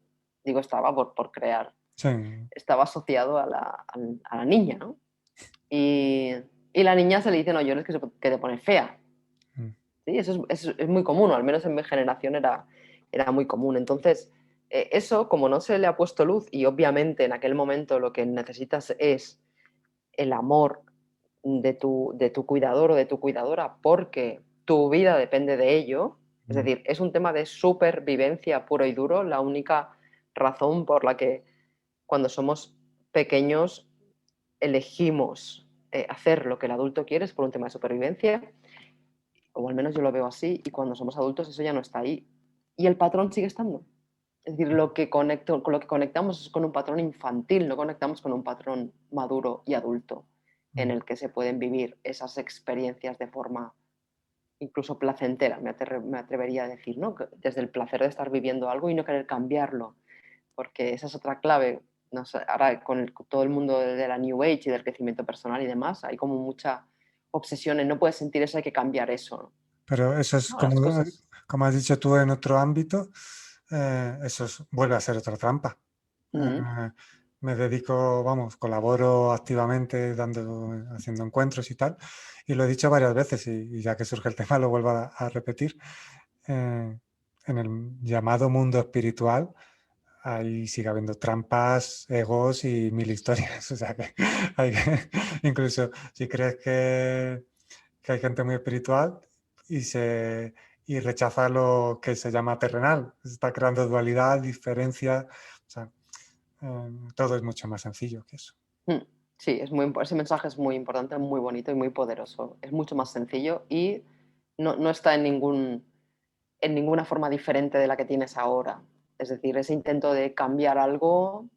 digo estaba por crear, Sí, estaba asociado a la niña, ¿no? Y, y la niña se le dice, no llores que te pones fea. mm, ¿Sí? Eso es muy común, o al menos en mi generación era muy común. Entonces, eso, como no se le ha puesto luz y obviamente en aquel momento lo que necesitas es el amor de tu cuidador o de tu cuidadora porque tu vida depende de ello, es mm, decir, es un tema de supervivencia puro y duro, la única razón por la que cuando somos pequeños elegimos hacer lo que el adulto quiere, es por un tema de supervivencia, o al menos yo lo veo así, y cuando somos adultos eso ya no está ahí. Y el patrón sigue estando. Es decir, con lo que conectamos es con un patrón infantil, no conectamos con un patrón maduro y adulto en mm. el que se pueden vivir esas experiencias de forma incluso placentera, me atrevería a decir, ¿no? Desde el placer de estar viviendo algo y no querer cambiarlo, porque esa es otra clave. No sé, ahora con todo el mundo de la New Age y del crecimiento personal y demás, hay como mucha obsesión en no puedes sentir eso, hay que cambiar eso. Pero eso es No, las cosas. como has dicho tú en otro ámbito, vuelve a ser otra trampa. Mm, Eh, Me dedico, vamos, colaboro activamente haciendo encuentros y tal, y lo he dicho varias veces y ya que surge el tema lo vuelvo a repetir. Eh, en el llamado mundo espiritual ahí sigue habiendo trampas, egos y mil historias. O sea que, incluso si crees que hay gente muy espiritual y, y rechaza lo que se llama terrenal, se está creando dualidad, diferencia. O sea, todo es mucho más sencillo que eso. mm. Sí, ese mensaje es muy importante, muy bonito y muy poderoso. Es mucho más sencillo y no está en ninguna forma diferente de la que tienes ahora. Es decir, ese intento de cambiar algo,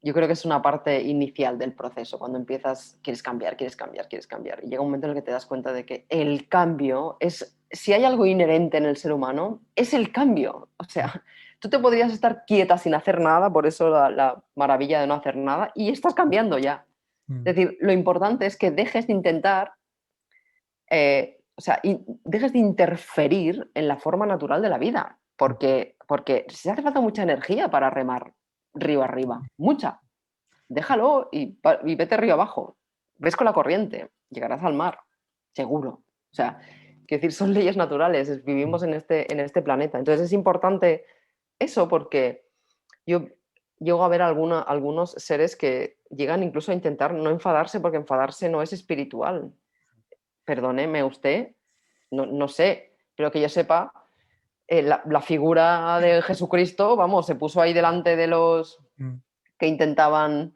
yo creo que es una parte inicial del proceso. Cuando empiezas, quieres cambiar, quieres cambiar, quieres cambiar. Y llega un momento en el que te das cuenta de que el cambio es, si hay algo inherente en el ser humano, es el cambio. O sea, tú te podrías estar quieta sin hacer nada, por eso la maravilla de no hacer nada, y estás cambiando ya. Mm, Es decir, lo importante es que dejes de intentar, o sea, dejes de interferir en la forma natural de la vida, porque se hace falta mucha energía para remar río arriba, mucha. Déjalo y vete río abajo. Ves con la corriente, llegarás al mar, seguro. O sea, quiero decir, son leyes naturales, mm, vivimos en este planeta. Entonces es importante eso porque yo llego a ver algunos seres que llegan incluso a intentar no enfadarse porque enfadarse no es espiritual. Perdóneme usted, no sé, pero que yo sepa, la figura de Jesucristo, vamos, se puso ahí delante de los mm. que intentaban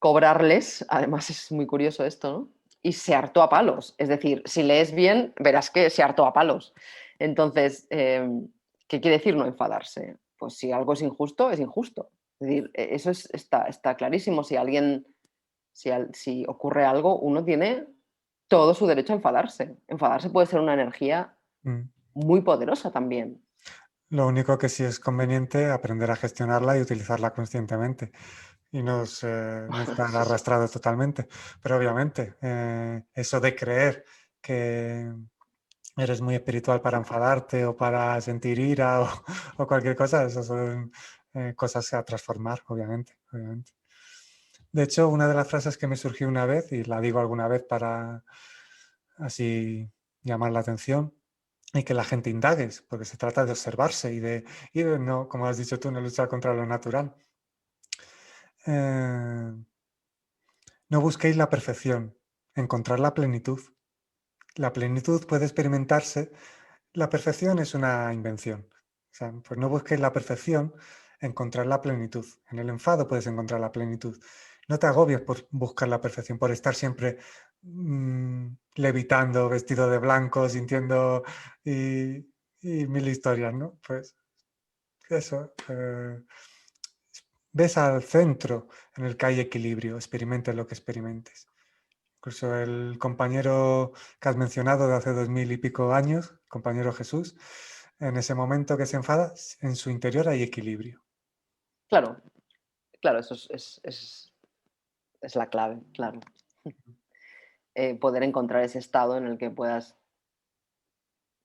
cobrarles, además es muy curioso esto, ¿no? Y se hartó a palos. Es decir, si lees bien, verás que se hartó a palos. Entonces, ¿qué quiere decir no enfadarse? Pues si algo es injusto, es injusto. Es decir, eso está clarísimo. Si ocurre algo, uno tiene todo su derecho a enfadarse. Enfadarse puede ser una energía Mm. muy poderosa también. Lo único que sí es conveniente aprender a gestionarla y utilizarla conscientemente y no estar Sí, sí. arrastrado totalmente. Pero obviamente, eso de creer que eres muy espiritual para enfadarte o para sentir ira o cualquier cosa, esas son cosas a transformar, obviamente, obviamente. De hecho, una de las frases que me surgió una vez, y la digo alguna vez para así llamar la atención, y que la gente indagues, porque se trata de observarse y de no, como has dicho tú, no luchar contra lo natural. Eh, no busquéis la perfección, encontrar la plenitud. La plenitud puede experimentarse, la perfección es una invención. O sea, pues no busquéis la perfección, encontrar la plenitud. En el enfado puedes encontrar la plenitud. No te agobies por buscar la perfección, por estar siempre levitando, vestido de blanco, sintiendo y, y mil historias, ¿no? Pues eso. Ves al centro en el que hay equilibrio, experimentes lo que experimentes. Incluso el compañero que has mencionado de hace 2000 y pico años, compañero Jesús, en ese momento que se enfada, en su interior hay equilibrio. Claro, claro, eso es la clave, claro. Poder encontrar ese estado en el que puedas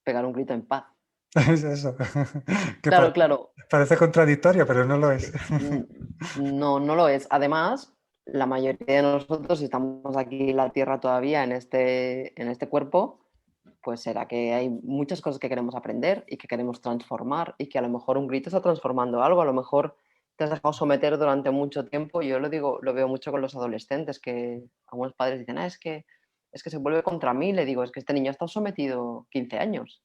pegar un grito en paz. Es eso, que Claro, claro, parece contradictorio, pero no lo es. n- no lo es. Además, la mayoría de nosotros, si estamos aquí en la Tierra todavía, en este cuerpo, pues será que hay muchas cosas que queremos aprender y que queremos transformar y que a lo mejor un grito está transformando algo, a lo mejor te has dejado someter durante mucho tiempo. Yo lo digo, lo veo mucho con los adolescentes, que algunos padres dicen, es que se vuelve contra mí. Le digo, es que este niño ha estado sometido 15 años.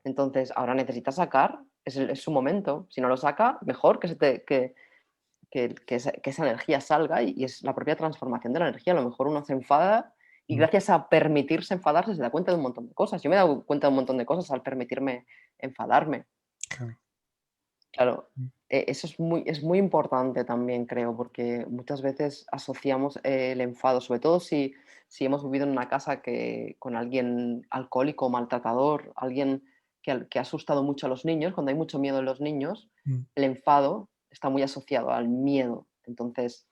Entonces, ahora necesitas sacar, es su momento. Si no lo saca, mejor que, se te, que esa energía salga y es la propia transformación de la energía. A lo mejor uno se enfada y mm, gracias a permitirse enfadarse se da cuenta de un montón de cosas. Yo me he dado cuenta de un montón de cosas al permitirme enfadarme. claro, Claro, mm, eso es muy importante también, creo, porque muchas veces asociamos el enfado, sobre todo si hemos vivido en una casa con alguien alcohólico, maltratador, alguien que ha asustado mucho a los niños, cuando hay mucho miedo en los niños, mm, el enfado está muy asociado al miedo. Entonces,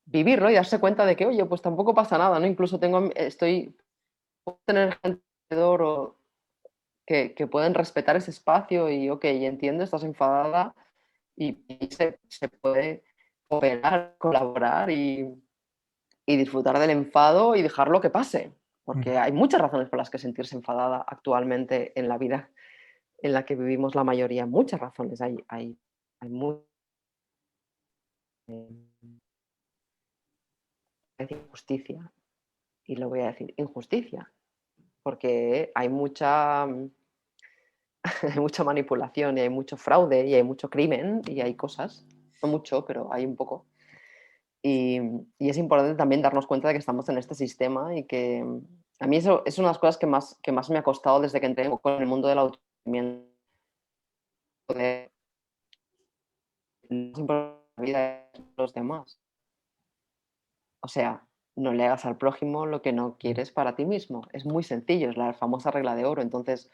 vivirlo y darse cuenta de que, oye, pues tampoco pasa nada, ¿no? Incluso puedo tener gente alrededor que pueden respetar ese espacio y, ok, entiendo, estás enfadada y se puede cooperar, colaborar y disfrutar del enfado y dejarlo que pase. mm, Porque hay muchas razones por las que sentirse enfadada actualmente en la vida en la que vivimos la mayoría. Muchas razones. Hay mucha injusticia. Y lo voy a decir, injusticia. Porque hay mucha manipulación y hay mucho fraude y hay mucho crimen y hay cosas. No mucho, pero hay un poco. Y, y es importante también darnos cuenta de que estamos en este sistema y que a mí eso es una de las cosas que más me ha costado desde que entré con el mundo del autoconocimiento. De no importa la vida de los demás. O sea, no le hagas al prójimo lo que no mm, quieres para ti mismo. Es muy sencillo, es la famosa regla de oro. Entonces,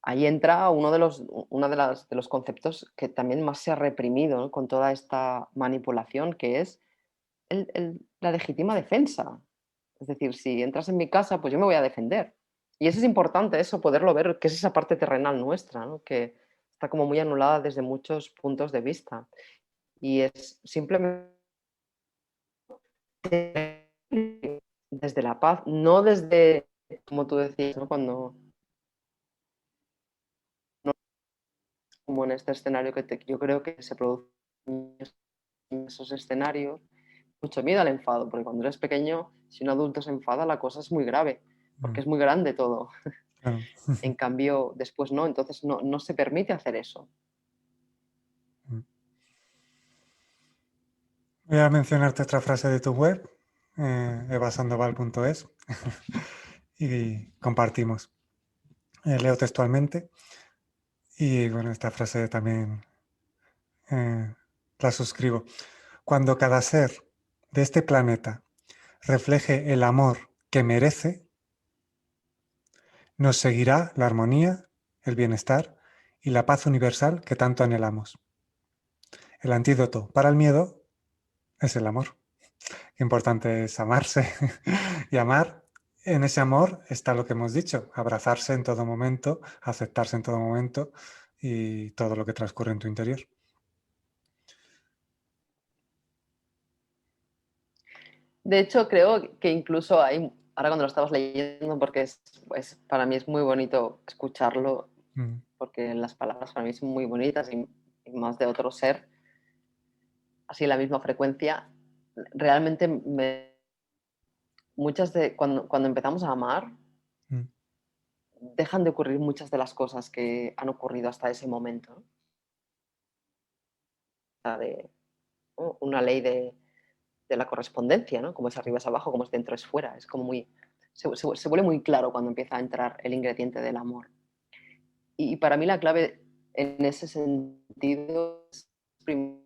ahí entra uno de los conceptos que también más se ha reprimido, ¿no? Con toda esta manipulación, que es la legítima defensa. Es decir, si entras en mi casa, pues yo me voy a defender. Y eso es importante, eso, poderlo ver, que es esa parte terrenal nuestra, ¿no? Que está como muy anulada desde muchos puntos de vista. Y es simplemente desde la paz, no desde, como tú decías, ¿no? Cuando, no, como en este escenario yo creo que se produce en esos escenarios, mucho miedo al enfado, porque cuando eres pequeño, si un adulto se enfada, la cosa es muy grave, porque mm, es muy grande todo. claro. En cambio, después no, entonces no se permite hacer eso. Mm. Voy a mencionarte otra frase de tu web, evasandoval.es, y compartimos. Leo textualmente y bueno, esta frase también eh, la suscribo. Cuando cada ser de este planeta refleje el amor que merece, nos seguirá la armonía, el bienestar y la paz universal que tanto anhelamos. El antídoto para el miedo es el amor. Qué importante es amarse y amar. En ese amor está lo que hemos dicho, abrazarse en todo momento, aceptarse en todo momento y todo lo que transcurre en tu interior. De hecho, creo que incluso hay, ahora cuando lo estabas leyendo, porque para mí es muy bonito escucharlo, Mm, porque las palabras para mí son muy bonitas y más de otro ser, así la misma frecuencia, realmente cuando empezamos a amar, mm, dejan de ocurrir muchas de las cosas que han ocurrido hasta ese momento, ¿no? O sea, ¿no? Una ley de la correspondencia, ¿no? Como es arriba es abajo, como es dentro es fuera. Es como se vuelve muy claro cuando empieza a entrar el ingrediente del amor. Y para mí la clave en ese sentido es primero,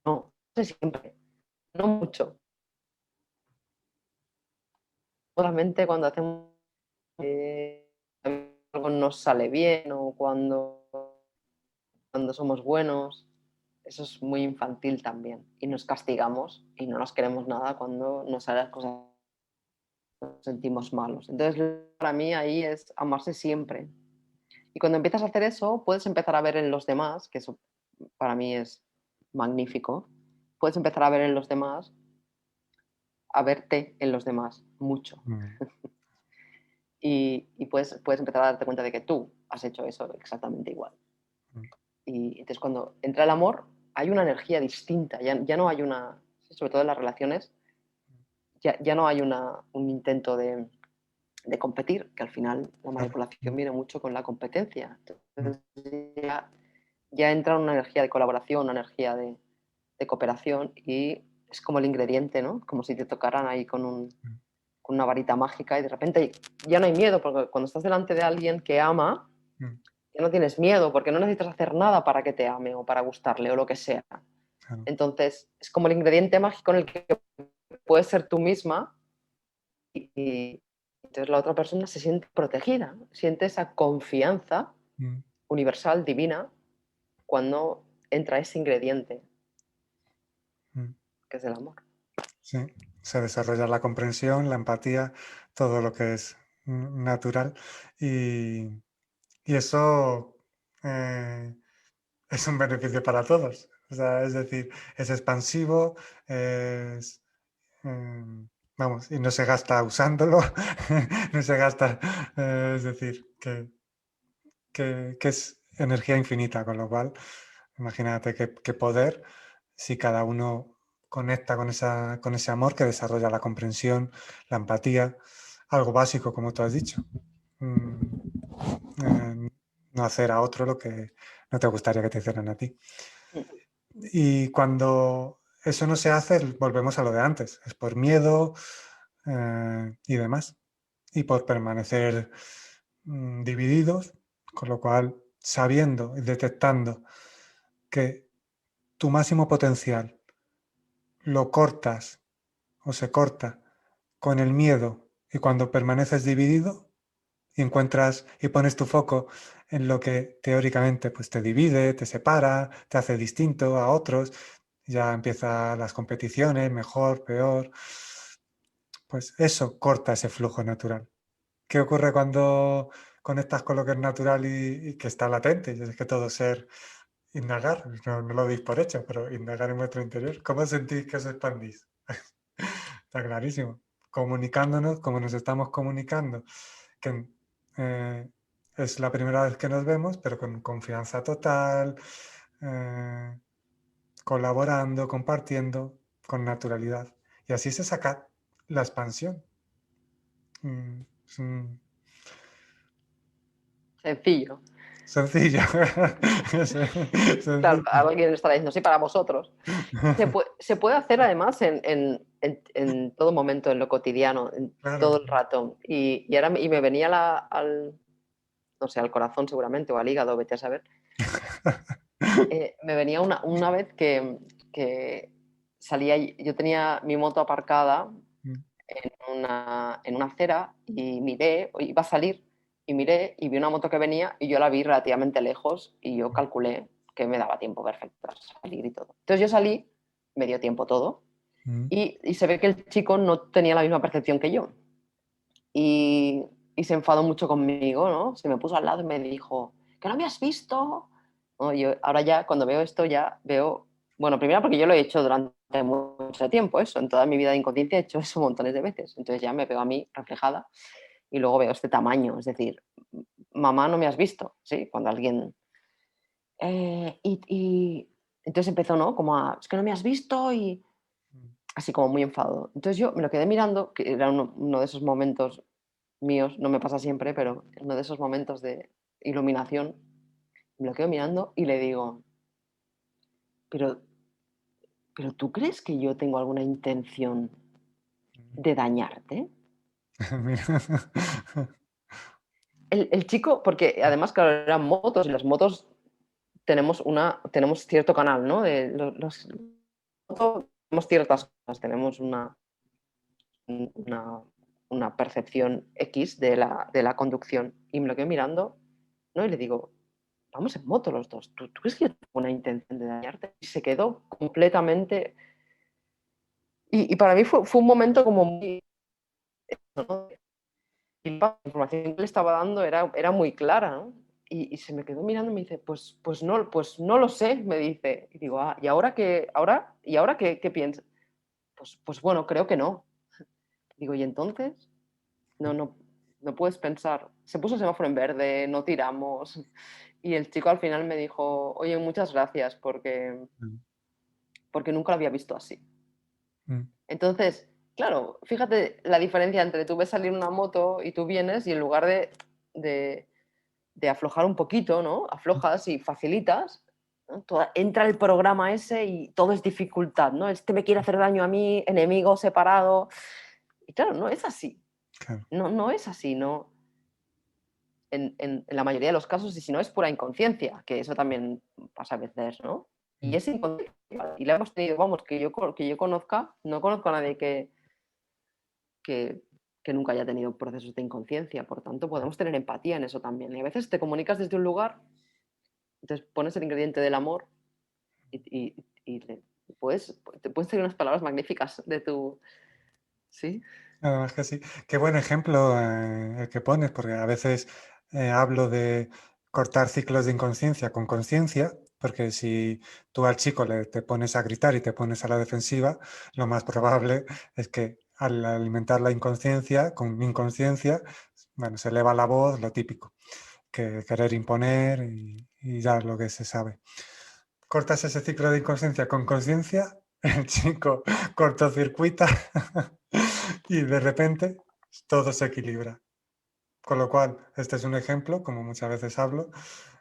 no sé siempre, no mucho. Solamente cuando hacemos algo nos sale bien o cuando somos buenos. Eso es muy infantil también. Y nos castigamos y no nos queremos nada cuando nos salen las cosas, nos sentimos malos. Entonces, para mí ahí es amarse siempre. Y cuando empiezas a hacer eso, puedes empezar a ver en los demás, que eso para mí es magnífico, puedes empezar a ver en los demás, a verte en los demás mucho. mm, Y puedes empezar a darte cuenta de que tú has hecho eso exactamente igual. mm, Y entonces cuando entra el amor, hay una energía distinta, ya no hay sobre todo en las relaciones, ya no hay un intento de competir, que al final la claro. manipulación viene mucho con la competencia. Entonces ya entra una energía de colaboración, una energía de cooperación y es como el ingrediente, ¿no? Como si te tocaran ahí con una varita mágica y de repente ya no hay miedo, porque cuando estás delante de alguien que ama, ya no tienes miedo, porque no necesitas hacer nada para que te ame o para gustarle o lo que sea. Claro. Entonces, es como el ingrediente mágico en el que puedes ser tú misma y entonces la otra persona se siente protegida, siente esa confianza universal, divina, cuando entra ese ingrediente que es el amor. Sí, se desarrolla la comprensión, la empatía, todo lo que es natural y, y eso eh, es un beneficio para todos. O sea, es decir, es expansivo, es, vamos, y no se gasta usándolo, no se gasta, es decir, que es energía infinita, con lo cual, imagínate qué poder si cada uno conecta con ese amor que desarrolla la comprensión, la empatía, algo básico, como tú has dicho. Mm, no hacer a otro lo que no te gustaría que te hicieran a ti. Y cuando eso no se hace, volvemos a lo de antes, es por miedo y demás, y por permanecer divididos, con lo cual sabiendo y detectando que tu máximo potencial lo cortas o se corta con el miedo y cuando permaneces dividido y encuentras y pones tu foco en lo que teóricamente pues te divide, te separa, te hace distinto a otros, ya empiezan las competiciones, mejor, peor, pues eso corta ese flujo natural. ¿Qué ocurre cuando conectas con lo que es natural y que está latente? Y es que todo ser indagar, no lo deis por hecho, pero indagar en vuestro interior. ¿Cómo sentís que os expandís? Está clarísimo. Comunicándonos como nos estamos comunicando, que eh, es la primera vez que nos vemos, pero con confianza total, eh, colaborando, compartiendo, con naturalidad. Y así se saca la expansión. Es Sencillo. sencillo. Claro, Sencillo. alguien estará diciendo, sí, para vosotros. Se puede hacer además en todo momento, en lo cotidiano, en Claro. todo el rato. Y me venía no sé, al corazón seguramente, o al hígado, vete a saber. Me venía una vez que salía, yo tenía mi moto aparcada en una acera y miré, iba a salir y miré y vi una moto que venía y yo la vi relativamente lejos y yo calculé que me daba tiempo perfecto para salir y todo. Entonces yo salí, me dio tiempo todo y se ve que el chico no tenía la misma percepción que yo y, y se enfadó mucho conmigo, ¿no? Se me puso al lado y me dijo, ¿que no me has visto? No, yo ahora ya cuando veo esto ya veo, bueno, primero porque yo lo he hecho durante mucho tiempo, eso, en toda mi vida de inconsciencia he hecho eso montones de veces, entonces ya me veo a mí reflejada y luego veo este tamaño, es decir, mamá no me has visto, ¿sí? Cuando alguien... entonces empezó, ¿no? Como a, es que no me has visto y así como muy enfadado. Entonces yo me lo quedé mirando, que era uno de esos momentos míos, no me pasa siempre, pero uno de esos momentos de iluminación, me lo quedo mirando y le digo, pero, pero ¿tú crees que yo tengo alguna intención de dañarte? Mira. El chico, porque además, claro, eran motos y las motos tenemos cierto canal, ¿no? Motos tenemos ciertas cosas, tenemos una, una percepción X de la conducción. Y me lo quedo mirando, ¿no? Y le digo, vamos en moto los dos. ¿Tú crees que yo tengo una intención de dañarte? Y se quedó completamente. Y para mí fue un momento como muy, ¿no? Y la información que le estaba dando era muy clara, ¿no? Y se me quedó mirando y me dice, pues no lo sé, me dice. Y digo, ¿y ahora qué piensas? Pues bueno, creo que no. Digo, ¿y entonces? No puedes pensar. Se puso el semáforo en verde, no tiramos. Y el chico al final me dijo, oye, muchas gracias porque nunca lo había visto así. Entonces, claro, fíjate la diferencia entre tú ves salir una moto y tú vienes y en lugar de, de aflojar un poquito, ¿no? Aflojas y facilitas, ¿no? Entra el programa ese y todo es dificultad, ¿no? Este me quiere hacer daño a mí, enemigo separado. Y claro, no es así. Claro. No, no es así, no. En la mayoría de los casos, y si no es pura inconsciencia, que eso también pasa a veces, ¿no? Y Mm, es inconsciencia. Y la hemos tenido, vamos, que yo conozca, no conozco a nadie que, que nunca haya tenido procesos de inconsciencia. Por tanto, podemos tener empatía en eso también. Y a veces te comunicas desde un lugar, entonces pones el ingrediente del amor y te puedes decir unas palabras magníficas de tu... Sí, Además que sí. Qué buen ejemplo el que pones, porque a veces hablo de cortar ciclos de inconsciencia con conciencia, porque si tú al chico te pones a gritar y te pones a la defensiva, lo más probable es que al alimentar la inconsciencia, con inconsciencia, bueno, se eleva la voz, lo típico, que querer imponer y dar lo que se sabe. Cortas ese ciclo de inconsciencia con conciencia, el chico cortocircuita y de repente todo se equilibra. Con lo cual, este es un ejemplo, como muchas veces hablo,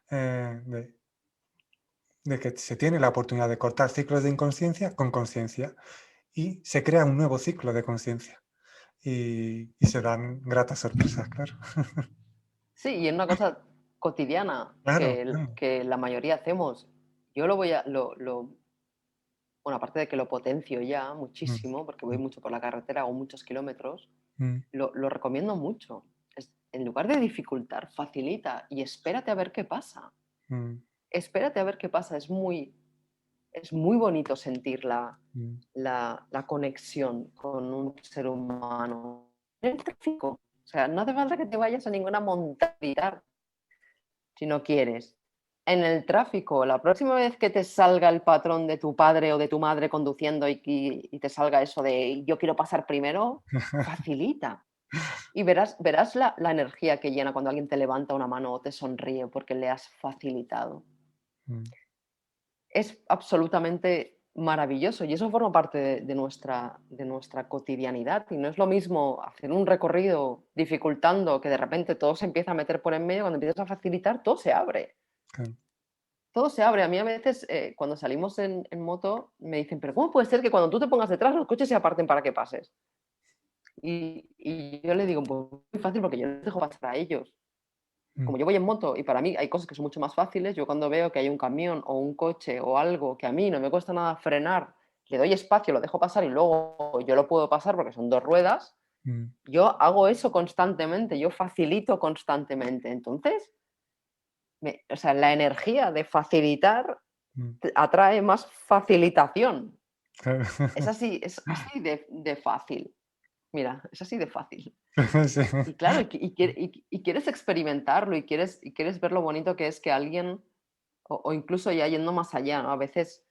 de que se tiene la oportunidad de cortar ciclos de inconsciencia con conciencia y se crea un nuevo ciclo de conciencia y se dan gratas sorpresas, claro. sí, y en una cosa cotidiana Claro, claro. que la mayoría hacemos, yo lo voy a, bueno, aparte de que lo potencio ya Mm, muchísimo, porque voy mm, mucho por la carretera, hago muchos kilómetros, mm, lo recomiendo mucho. En lugar de dificultar, facilita y espérate a ver qué pasa. mm, Espérate a ver qué pasa. Es muy bonito sentir mm. la conexión con un ser humano. En el tráfico. O sea, no hace falta que te vayas a ninguna montaña si no quieres. En el tráfico, la próxima vez que te salga el patrón de tu padre o de tu madre conduciendo y te salga eso de yo quiero pasar primero, facilita. Y verás la energía que llena cuando alguien te levanta una mano o te sonríe porque le has facilitado. Mm, Es absolutamente maravilloso y eso forma parte de nuestra cotidianidad. Y no es lo mismo hacer un recorrido dificultando que de repente todo se empieza a meter por en medio, cuando empiezas a facilitar, todo se abre. claro. Todo se abre. A mí a veces cuando salimos en moto me dicen, pero ¿cómo puede ser que cuando tú te pongas detrás los coches se aparten para que pases? Y yo le digo, pues muy fácil porque yo les dejo pasar a ellos. Mm, Como yo voy en moto y para mí hay cosas que son mucho más fáciles, yo cuando veo que hay un camión o un coche o algo que a mí no me cuesta nada frenar, le doy espacio, lo dejo pasar y luego yo lo puedo pasar porque son dos ruedas, mm, yo hago eso constantemente, yo facilito constantemente. Entonces, o sea, la energía de facilitar mm. atrae más facilitación. Claro. Es así de fácil. Mira, es así de fácil. Sí. Y claro, y quieres experimentarlo y quieres ver lo bonito que es que alguien, o incluso ya yendo más allá, ¿no? A veces,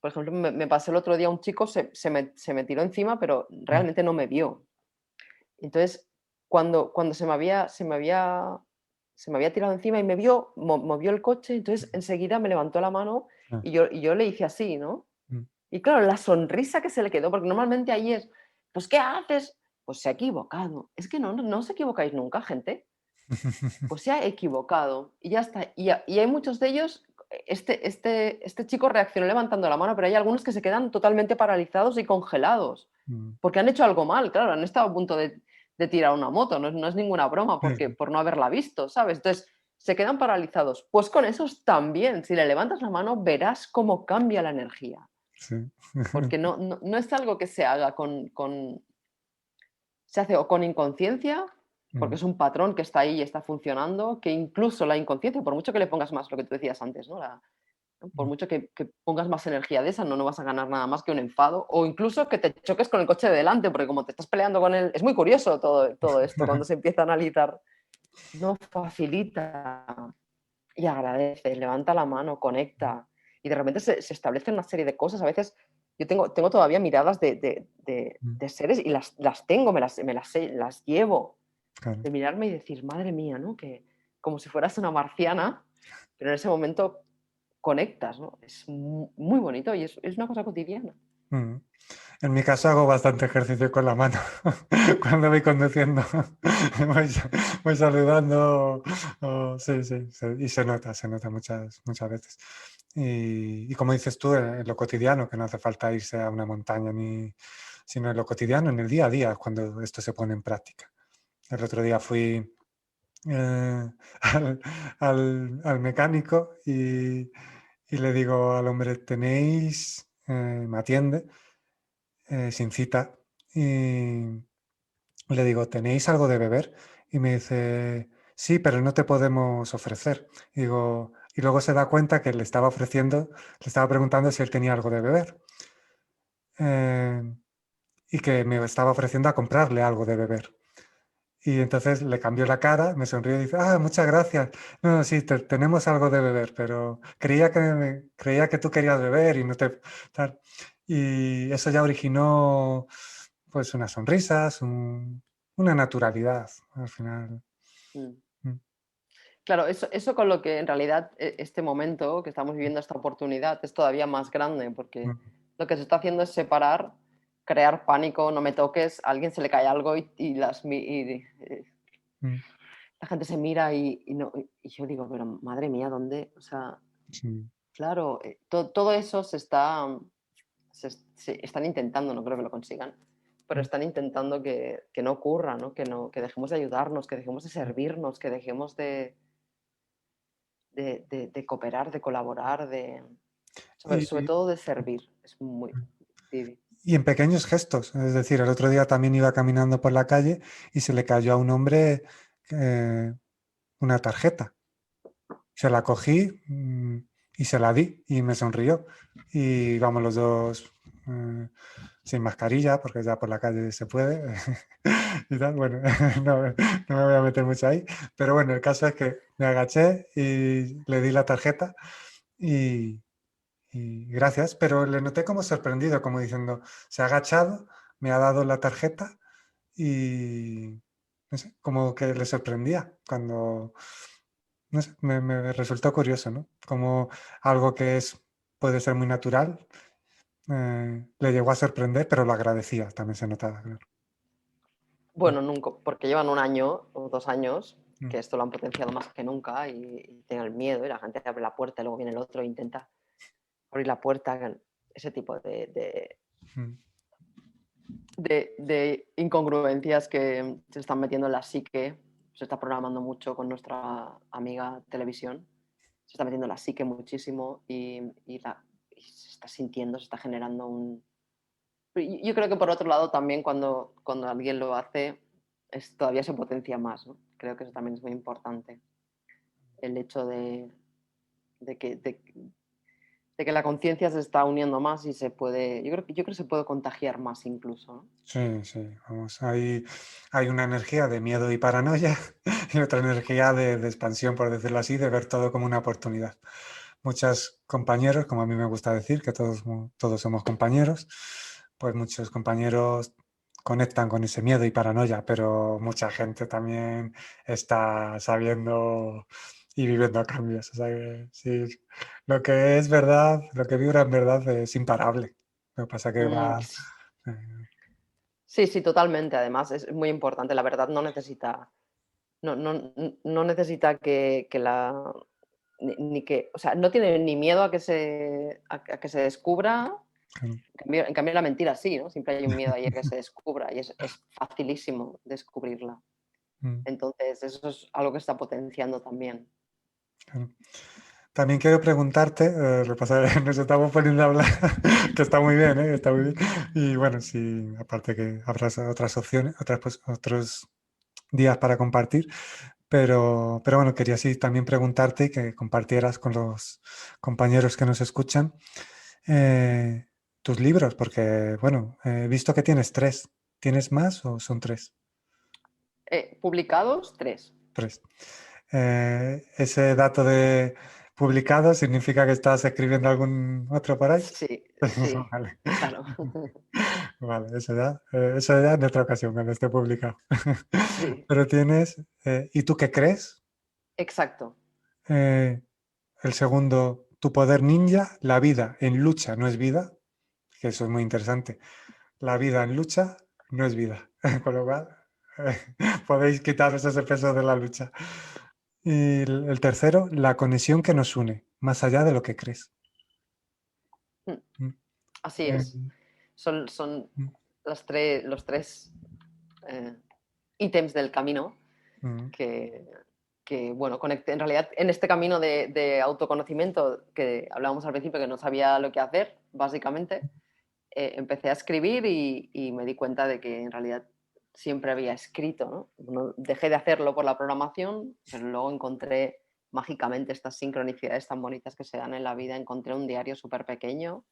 por ejemplo, me pasó el otro día un chico, se me tiró encima, pero Mm, realmente no me vio. Entonces, cuando se me había tirado encima y me vio, movió el coche, entonces enseguida me levantó la mano ah, y yo le hice así, ¿no? mm. Y claro, la sonrisa que se le quedó, porque normalmente ahí es, pues, ¿qué haces? Pues se ha equivocado. Es que no os equivocáis nunca, gente. Pues se ha equivocado y ya está. Y hay muchos de ellos, este chico reaccionó levantando la mano, pero hay algunos que se quedan totalmente paralizados y congelados, Mm, porque han hecho algo mal, claro, han estado a punto de tirar una moto, no es ninguna broma, porque sí, por no haberla visto, ¿sabes? Entonces, se quedan paralizados. Pues con esos también, si le levantas la mano, verás cómo cambia la energía, sí. porque no es algo que se haga se hace o con inconsciencia, porque Mm, es un patrón que está ahí y está funcionando, que incluso la inconsciencia, por mucho que le pongas más, lo que tú decías antes, ¿no? ¿no? Por mm. mucho que pongas más energía de esa, no vas a ganar nada más que un enfado o incluso que te choques con el coche de delante, porque como te estás peleando con él, es muy curioso todo esto cuando se empieza a analizar. No facilita y agradece, levanta la mano, conecta y de repente se establecen una serie de cosas. A veces yo tengo todavía miradas Mm, de seres y las tengo, las llevo claro. de mirarme y decir, madre mía, ¿no? Que como si fueras una marciana, pero en ese momento conectas, ¿no? Es muy bonito y es una cosa cotidiana. Mm. En mi caso hago bastante ejercicio con la mano cuando voy conduciendo. Voy, voy saludando. Sí, sí, y se nota muchas veces. Y como dices tú, en lo cotidiano, que no hace falta irse a una montaña, sino en lo cotidiano, en el día a día, cuando esto se pone en práctica. El otro día fui eh, al mecánico y le digo al hombre, tenéis, me atiende sin cita, y le digo, ¿tenéis algo de beber? Y me dice, sí, pero no te podemos ofrecer. Y digo, y luego se da cuenta que le estaba ofreciendo, le estaba preguntando si él tenía algo de beber. eh, y que me estaba ofreciendo a comprarle algo de beber. Y entonces le cambió la cara, me sonrió y dice, ah, muchas gracias. No, no, sí, tenemos algo de beber, pero creía que tú querías beber y no te... tal". Y eso ya originó pues unas sonrisas, una naturalidad al final. Mm. Mm, Claro, eso con lo que en realidad este momento que estamos viviendo, esta oportunidad, es todavía más grande, porque mm, lo que se está haciendo es separar, crear pánico, no me toques, a alguien se le cae algo y mm, la gente se mira y no, y yo digo, pero madre mía, ¿dónde? O sea, sí. claro, todo eso se están intentando, no creo que lo consigan, pero Mm, están intentando que no ocurra, ¿no? Que dejemos de ayudarnos, que dejemos de servirnos, que dejemos de cooperar, de colaborar, sobre Y, todo de servir. Es muy... Vivi. y en pequeños gestos, es decir, el otro día también iba caminando por la calle y se le cayó a un hombre eh, una tarjeta. Se la cogí y se la di y me sonrió. Y vamos los dos sin mascarilla, porque ya por la calle se puede. Y tal. Bueno, no, no me voy a meter mucho ahí. Pero bueno, el caso es que me agaché y le di la tarjeta y, y gracias. Pero le noté como sorprendido, como diciendo, se ha agachado, me ha dado la tarjeta y no sé, como que le sorprendía cuando no sé, me resultó curioso, ¿no? Como algo que puede ser muy natural, le llegó a sorprender, pero lo agradecía, también se notaba, claro. Mm, Bueno, nunca, porque llevan 1 año o 2 años mm, que esto lo han potenciado más que nunca y tienen el miedo y la gente abre la puerta y luego viene el otro e intenta abrir la puerta. Ese tipo mm, de incongruencias que se están metiendo en la psique. Se está programando mucho con nuestra amiga televisión. Se está metiendo en la psique muchísimo y se está sintiendo, se está generando un... Yo creo que por otro lado también cuando alguien lo hace todavía se potencia más, ¿no? Creo que eso también es muy importante. El hecho de que la conciencia se está uniendo más y se puede, yo creo que se puede contagiar más incluso, ¿no? sí, sí, vamos, hay una energía de miedo y paranoia y otra energía de expansión, por decirlo así, de ver todo como una oportunidad. Muchos compañeros, como a mí me gusta decir, que todos somos compañeros, pues muchos compañeros conectan con ese miedo y paranoia, pero mucha gente también está sabiendo y viviendo cambios. O sea que sí, lo que es verdad, lo que vibra en verdad es imparable. Lo que pasa que Mm, va... eh, sí, sí, totalmente. Además, es muy importante. La verdad no necesita que la ni que, o sea, no tiene ni miedo a que se descubra. claro. En cambio, la mentira sí, ¿no? Siempre hay un miedo ahí a que se descubra y es facilísimo descubrirla. Mm, Entonces, eso es algo que está potenciando también. claro. También quiero preguntarte, nos estamos poniendo a hablar, que está muy bien, ¿eh? Está muy bien. Y bueno, sí, aparte que habrás otras opciones, otros días para compartir, pero bueno, quería sí también preguntarte y que compartieras con los compañeros que nos escuchan eh, tus libros, porque bueno, he visto que tienes tres. ¿Tienes más o son tres? Publicados, 3. Tres. Ese dato de publicado significa que estás escribiendo algún otro por ahí. Sí, sí, Vale. claro. Vale, eso ya en otra ocasión, cuando esté publicado. Sí, Pero tienes, ¿y tú qué crees? exacto. Eh, el segundo, tu poder ninja, la vida en lucha no es vida, que eso es muy interesante. la vida en lucha no es vida. Con lo cual, eh, podéis quitaros ese peso de la lucha. Y el tercero, la conexión que nos une, más allá de lo que crees. Mm, Mm, Así eh, es. Son mm, los tres eh, ítems del camino mm, que, bueno, conecté. En realidad, en este camino de autoconocimiento que hablábamos al principio, que no sabía lo que hacer, básicamente, empecé a escribir y me di cuenta de que en realidad siempre había escrito, ¿no? Dejé de hacerlo por la programación, pero luego encontré mágicamente estas sincronicidades tan bonitas que se dan en la vida. Encontré un diario súper pequeño.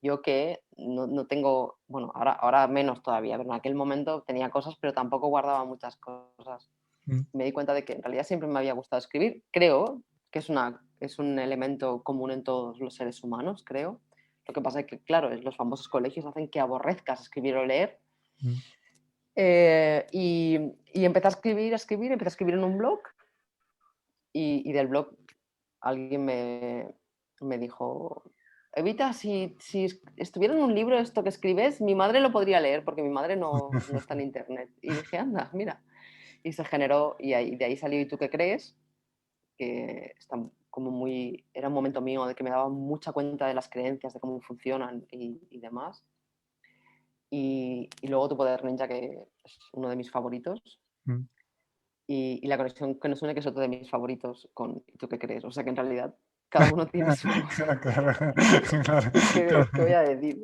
Yo que no tengo, bueno, ahora menos todavía, pero en aquel momento tenía cosas, pero tampoco guardaba muchas cosas. mm, Me di cuenta de que en realidad siempre me había gustado escribir. Creo que es un elemento común en todos los seres humanos, creo. Lo que pasa es que, claro, los famosos colegios hacen que aborrezcas escribir o leer. mm. Y empecé empecé a escribir en un blog y del blog alguien me dijo, Evita, si estuviera en un libro esto que escribes, mi madre lo podría leer porque mi madre no está en internet. Y dije, anda, mira. Y se generó, de ahí salió ¿Y tú qué crees? Que está como muy, era un momento mío de que me daba mucha cuenta de las creencias, de cómo funcionan y demás. Y luego Tu poder ninja, que es uno de mis favoritos. Mm. Y La conexión que nos une, que es otro de mis favoritos con ¿Y tú qué crees? O sea que en realidad cada uno tiene su... Claro, claro, ¿Qué voy claro. a decir?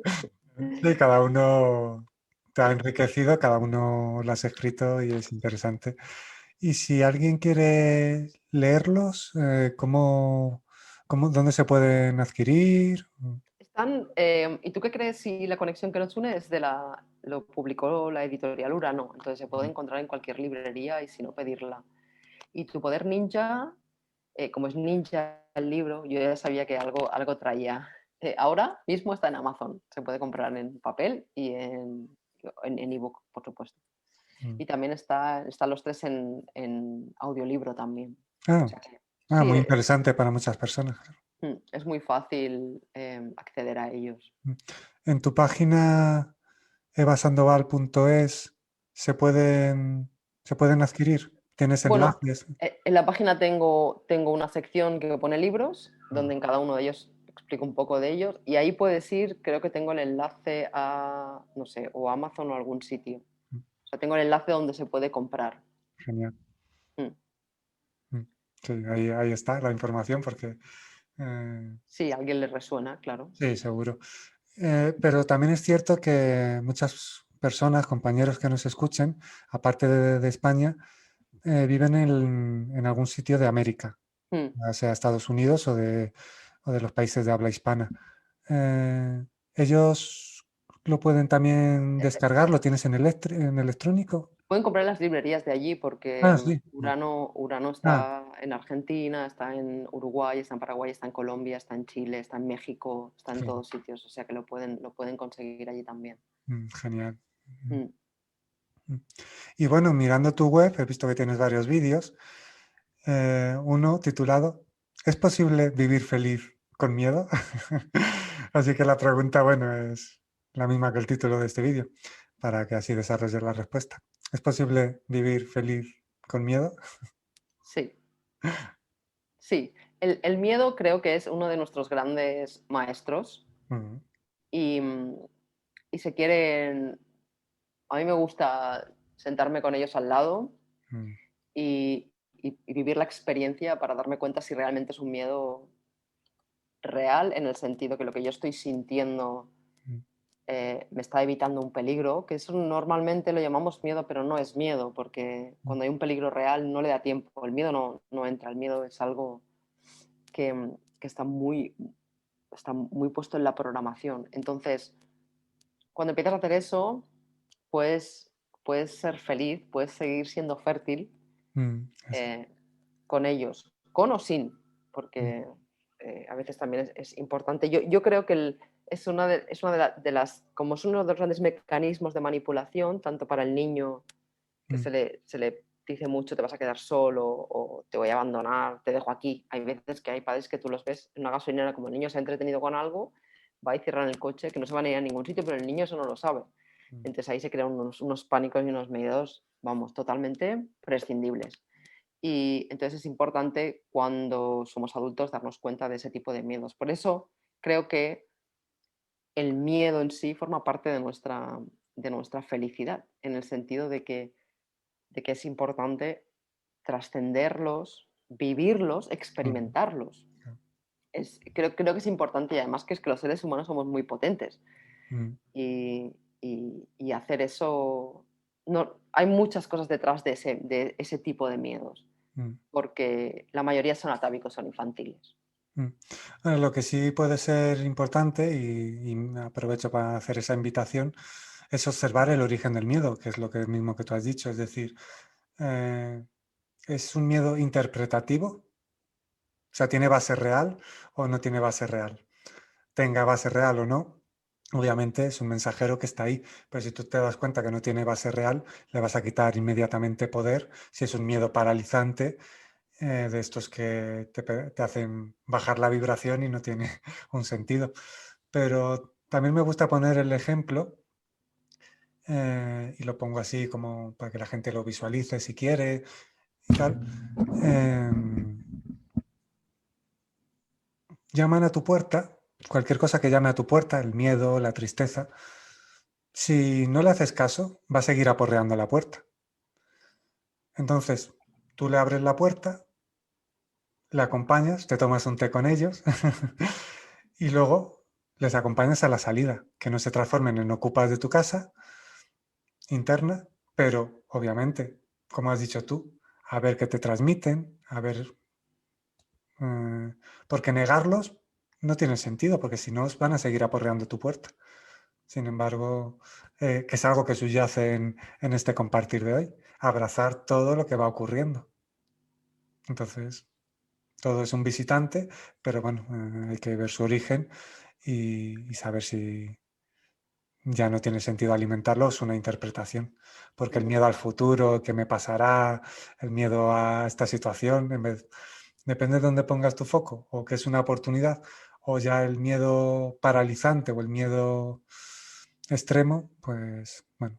Sí, cada uno te ha enriquecido, cada uno lo has escrito y es interesante. Y si alguien quiere leerlos, ¿dónde se pueden adquirir? ¿Y tú qué crees si La conexión que nos une lo publicó la editorial Urano? Entonces se puede encontrar en cualquier librería y si no pedirla. Y Tu poder ninja, como es ninja el libro, yo ya sabía que algo traía. Ahora mismo está en Amazon, se puede comprar en papel y en ebook, por supuesto. Mm. Y también están los tres en audiolibro también. O Ah, sea que sí, muy interesante para muchas personas. es muy fácil acceder a ellos. Mm. En tu página evasandoval.es se pueden adquirir. ¿Tienes Bueno, enlaces? en la página tengo una sección que pone libros, Mm. donde en cada uno de ellos explico un poco de ellos, y ahí puedes ir, creo que tengo el enlace a, no sé, o Amazon o algún sitio. Mm. O sea, tengo el enlace donde se puede comprar. Genial. Mm. Mm. Sí, ahí está la información porque Sí, a alguien le resuena, claro. sí, seguro. Pero también es cierto que muchas personas, compañeros que nos escuchen, aparte de España, viven en algún sitio de América, Mm. ya sea Estados Unidos o de los países de habla hispana. Eh, ellos lo pueden también descargar, ¿lo tienes en electrónico? Pueden comprar en las librerías de allí porque Ah, sí. Urano Ah, está en Argentina, está en Uruguay, está en Paraguay, está en Colombia, está en Chile, está en México, está en sí. todos sitios, o sea que lo pueden conseguir allí también. Genial. Mm, Mm. mm. Y bueno, mirando tu web, he visto que tienes varios vídeos. Uno titulado ¿Es posible vivir feliz con miedo? Así que la pregunta, bueno, es la misma que el título de este vídeo, para que así desarrolles la respuesta. ¿Es posible vivir feliz con miedo? Sí, sí. El miedo creo que es uno de nuestros grandes maestros Mm, y, y se quieren... A mí me gusta sentarme con ellos al lado mm, y vivir la experiencia para darme cuenta si realmente es un miedo real, en el sentido que lo que yo estoy sintiendo mm, me está evitando un peligro, que eso normalmente lo llamamos miedo, pero no es miedo, porque mm, cuando hay un peligro real no le da tiempo, el miedo no entra, el miedo es algo que está muy puesto en la programación. Entonces, cuando empiezas a hacer eso, puedes ser feliz, puedes seguir siendo fértil eso, eh, con ellos, con o sin, mm, porque a veces también es importante. Yo creo que es una de las, como es uno de los grandes mecanismos de manipulación, tanto para el niño, que mm, se le dice mucho, te vas a quedar solo o te voy a abandonar, te dejo aquí. Hay veces que hay padres que tú los ves en una gasolinera, como el niño se ha entretenido con algo, va y cierran el coche, que no se van a ir a ningún sitio, pero el niño eso no lo sabe. mm, Entonces ahí se crean unos pánicos y unos miedos, vamos, totalmente prescindibles. Y entonces es importante cuando somos adultos darnos cuenta de ese tipo de miedos. Por eso creo que el miedo en sí forma parte de nuestra felicidad, en el sentido de que es importante trascenderlos, vivirlos, mm, experimentarlos. claro, Creo que es importante y además que es que los seres humanos somos muy potentes mm, y hacer eso, no, hay muchas cosas detrás de ese tipo de miedos, mm, porque la mayoría son atávicos, son infantiles. mm. Lo que sí puede ser importante, y aprovecho para hacer esa invitación, es observar el origen del miedo, que es lo que mismo que tú has dicho. Es decir, eh, ¿es un miedo interpretativo? O sea, ¿tiene base real o no tiene base real? Tenga base real o no, obviamente es un mensajero que está ahí, pero si tú te das cuenta que no tiene base real, le vas a quitar inmediatamente poder. Si es un miedo paralizante, de estos que te hacen bajar la vibración y no tiene un sentido. Pero también me gusta poner el ejemplo, y lo pongo así como para que la gente lo visualice si quiere y tal. Em, Llaman a tu puerta, cualquier cosa que llame a tu puerta, el miedo, la tristeza. Si no le haces caso, va a seguir aporreando la puerta. Entonces, tú le abres la puerta, le acompañas, te tomas un té con ellos y luego les acompañas a la salida, que no se transformen en ocupas de tu casa interna, pero obviamente, como has dicho tú, a ver qué te transmiten, a ver, eh, porque negarlos no tiene sentido, porque si no van a seguir aporreando tu puerta. Sin embargo, que es algo que subyace en este compartir de hoy, abrazar todo lo que va ocurriendo. Entonces, todo es un visitante, pero bueno, hay que ver su origen y saber si ya no tiene sentido alimentarlo, es una interpretación. Porque el miedo al futuro, qué me pasará, el miedo a esta situación, depende de dónde pongas tu foco, o que es una oportunidad, o ya el miedo paralizante o el miedo extremo, pues bueno,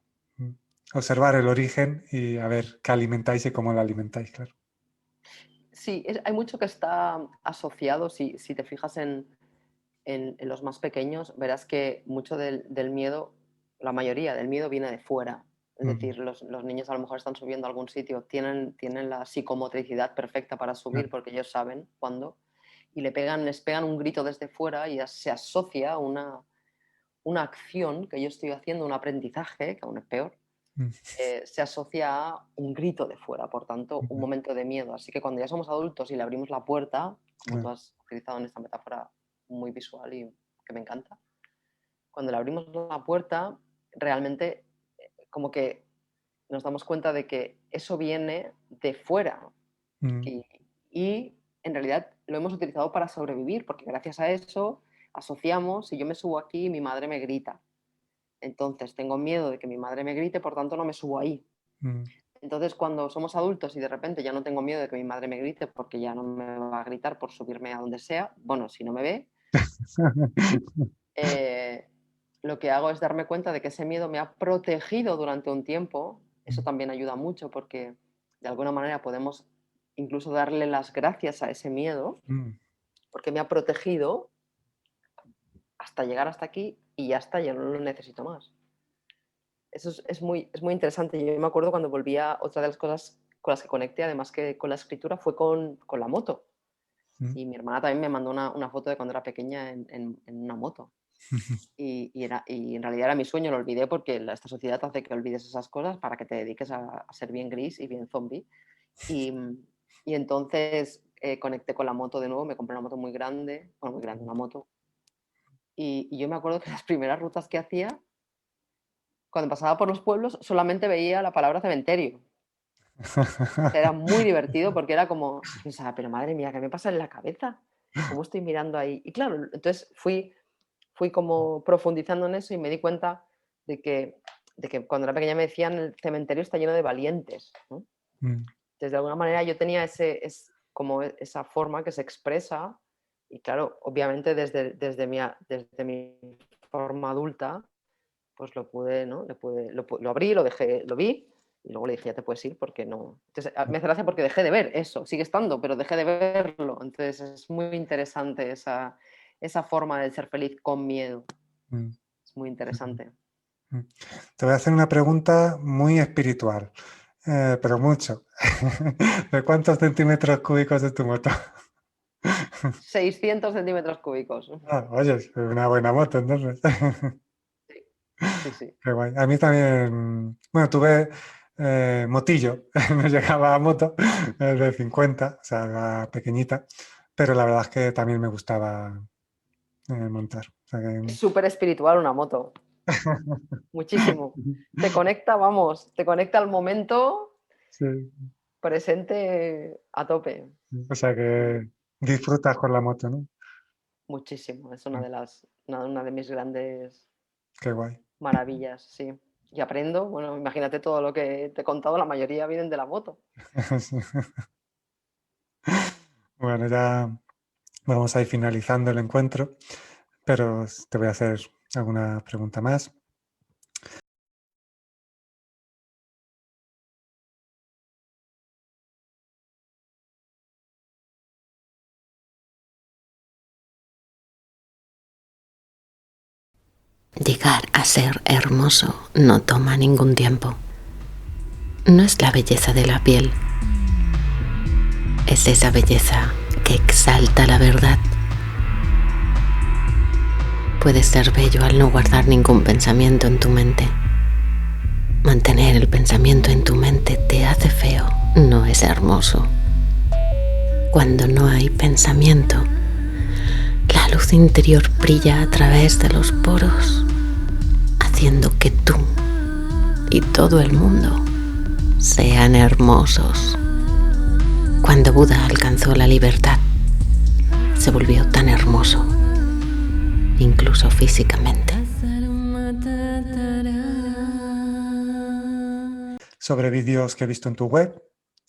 observar el origen y a ver qué alimentáis y cómo lo alimentáis, claro. Sí, hay mucho que está asociado, si te fijas en los más pequeños, verás que mucho del miedo, la mayoría del miedo viene de fuera. Es Mm, decir, los niños a lo mejor están subiendo a algún sitio, tienen la psicomotricidad perfecta para subir claro, porque ellos saben cuándo, y les pegan un grito desde fuera y ya se asocia una acción que yo estoy haciendo, un aprendizaje, que aún es peor, mm, se asocia a un grito de fuera, por tanto, un mm, momento de miedo. Así que cuando ya somos adultos y le abrimos la puerta, como tú claro, has utilizado en esta metáfora muy visual y que me encanta, cuando le abrimos la puerta, realmente como que nos damos cuenta de que eso viene de fuera mm, y, y en realidad lo hemos utilizado para sobrevivir, porque gracias a eso asociamos, si yo me subo aquí, mi madre me grita. Entonces tengo miedo de que mi madre me grite, por tanto no me subo ahí. mm, Entonces, cuando somos adultos y de repente ya no tengo miedo de que mi madre me grite porque ya no me va a gritar por subirme a donde sea, bueno, si no me ve, eh, lo que hago es darme cuenta de que ese miedo me ha protegido durante un tiempo. Eso mm, también ayuda mucho porque de alguna manera podemos incluso darle las gracias a ese miedo mm, porque me ha protegido hasta llegar hasta aquí y ya está, ya no lo necesito más. Eso es muy interesante. Yo me acuerdo cuando volvía, otra de las cosas con las que conecté, además que con la escritura, fue con la moto. mm. Y mi hermana también me mandó una foto de cuando era pequeña en una moto. Y en realidad era mi sueño, lo olvidé porque esta sociedad hace que olvides esas cosas para que te dediques a ser bien gris y bien zombie. Y, y entonces conecté con la moto de nuevo, me compré una moto muy grande, una moto. Y yo me acuerdo que las primeras rutas que hacía, cuando pasaba por los pueblos, solamente veía la palabra cementerio. Era muy divertido porque era como, yo pensaba, pero madre mía, ¿qué me pasa en la cabeza? ¿Cómo estoy mirando ahí? Y claro, entonces fui como profundizando en eso y me di cuenta de que cuando era pequeña me decían el cementerio está lleno de valientes, ¿no? Mm, Entonces, de alguna manera yo tenía como esa forma que se expresa y claro, obviamente desde mi forma adulta pues lo pude, ¿no? Lo abrí, lo dejé, lo vi y luego le dije, ya te puedes ir porque no. Entonces, me hace gracia porque dejé de ver eso, sigue estando, pero dejé de verlo. Entonces, es muy interesante esa forma de ser feliz con miedo. Mm, Es muy interesante. mm. Te voy a hacer una pregunta muy espiritual, pero mucho. ¿De cuántos centímetros cúbicos es tu moto? 600 centímetros cúbicos. Ah, oye, es una buena moto, entonces. Sí, sí, sí. Qué guay. A mí también, bueno, tuve motillo, no llegaba a moto, de 50, o sea, era pequeñita, pero la verdad es que también me gustaba montar. O sea Es que... súper espiritual una moto, muchísimo. Te conecta, vamos, te conecta al momento Sí, presente a tope. o sea que disfrutas con la moto, ¿no? Muchísimo. Es una de mis grandes Qué guay. maravillas, sí. Y aprendo, bueno, imagínate todo lo que te he contado, la mayoría vienen de la moto. Bueno, ya vamos a ir finalizando el encuentro, pero te voy a hacer alguna pregunta más. Llegar a ser hermoso no toma ningún tiempo. No es la belleza de la piel, es esa belleza que exalta la verdad. Puedes ser bello al no guardar ningún pensamiento en tu mente. Mantener el pensamiento en tu mente te hace feo, no es hermoso. Cuando no hay pensamiento, la luz interior brilla a través de los poros, haciendo que tú y todo el mundo sean hermosos. Cuando Buda alcanzó la libertad, se volvió tan hermoso, incluso físicamente. Sobre vídeos que he visto en tu web,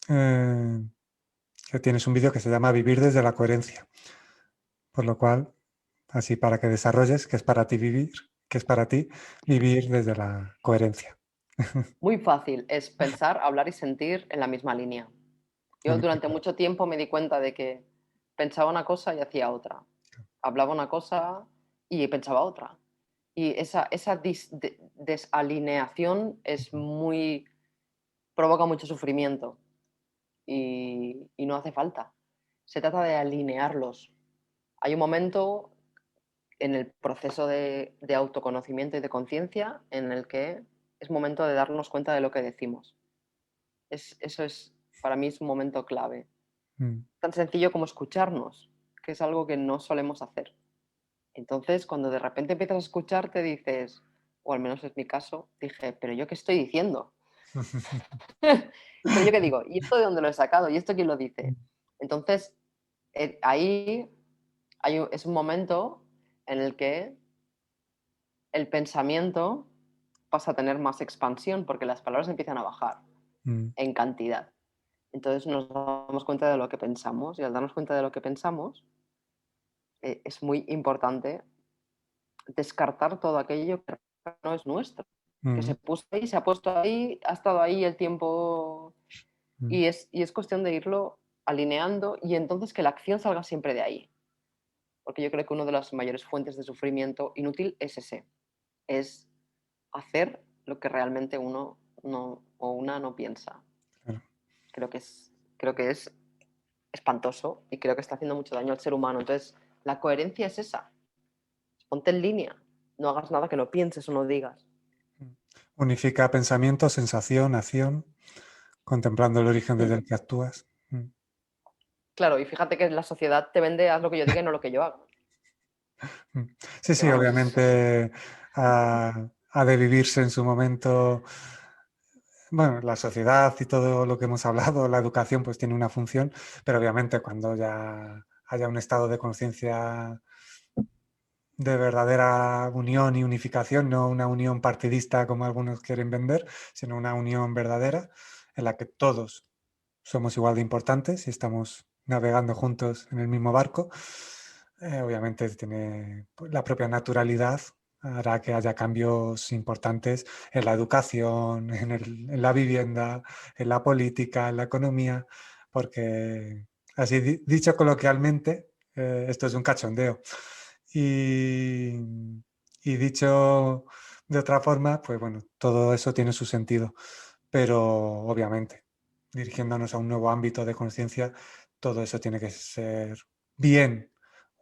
que tienes un vídeo que se llama Vivir desde la coherencia, por lo cual, así para que desarrolles qué es para ti vivir, qué es para ti vivir desde la coherencia. Muy fácil, es pensar, hablar y sentir en la misma línea. Yo durante Unifica. mucho tiempo me di cuenta de que pensaba una cosa y hacía otra. Hablaba una cosa y pensaba otra. Y esa desalineación es provoca mucho sufrimiento y no hace falta. Se trata de alinearlos. Hay un momento en el proceso de autoconocimiento y de conciencia en el que es momento de darnos cuenta de lo que decimos. Eso es, para mí, es un momento clave. Mm. Tan sencillo como escucharnos, que es algo que no solemos hacer. Entonces, cuando de repente empiezas a escuchar, te dices, o al menos es mi caso, dije, pero ¿yo qué estoy diciendo? ¿Pero yo qué digo? ¿Y esto de dónde lo he sacado? ¿Y esto quién lo dice? Entonces, ahí es un momento en el que el pensamiento pasa a tener más expansión porque las palabras empiezan a bajar Mm. en cantidad. Entonces nos damos cuenta de lo que pensamos y al darnos cuenta de lo que pensamos es muy importante descartar todo aquello que no es nuestro, que Mm. se puso ahí, se ha puesto ahí, ha estado ahí el tiempo Mm. y es cuestión de irlo alineando y entonces que la acción salga siempre de ahí. Porque yo creo que una de las mayores fuentes de sufrimiento inútil es hacer lo que realmente uno no, o una no piensa. Claro. Creo que es espantoso y creo que está haciendo mucho daño al ser humano. Entonces, la coherencia es esa. Ponte en línea. No hagas nada que no pienses o no digas. Unifica pensamiento, sensación, acción, contemplando el origen desde Mm. el que actúas. Mm. Claro, y fíjate que la sociedad te vende haz lo que yo diga y no lo que yo haga. Mm. Sí, Que sí, vamos, obviamente ha de vivirse en su momento. Bueno, la sociedad y todo lo que hemos hablado, la educación, pues tiene una función, pero obviamente cuando ya haya un estado de conciencia de verdadera unión y unificación, no una unión partidista como algunos quieren vender, sino una unión verdadera en la que todos somos igual de importantes y estamos navegando juntos en el mismo barco. Obviamente tiene pues, la propia naturalidad hará que haya cambios importantes en la educación, en la vivienda, en la política, en la economía, porque así dicho coloquialmente, esto es un cachondeo. Y, y dicho de otra forma, pues bueno, todo eso tiene su sentido, pero obviamente, dirigiéndonos a un nuevo ámbito de conciencia, todo eso tiene que ser bien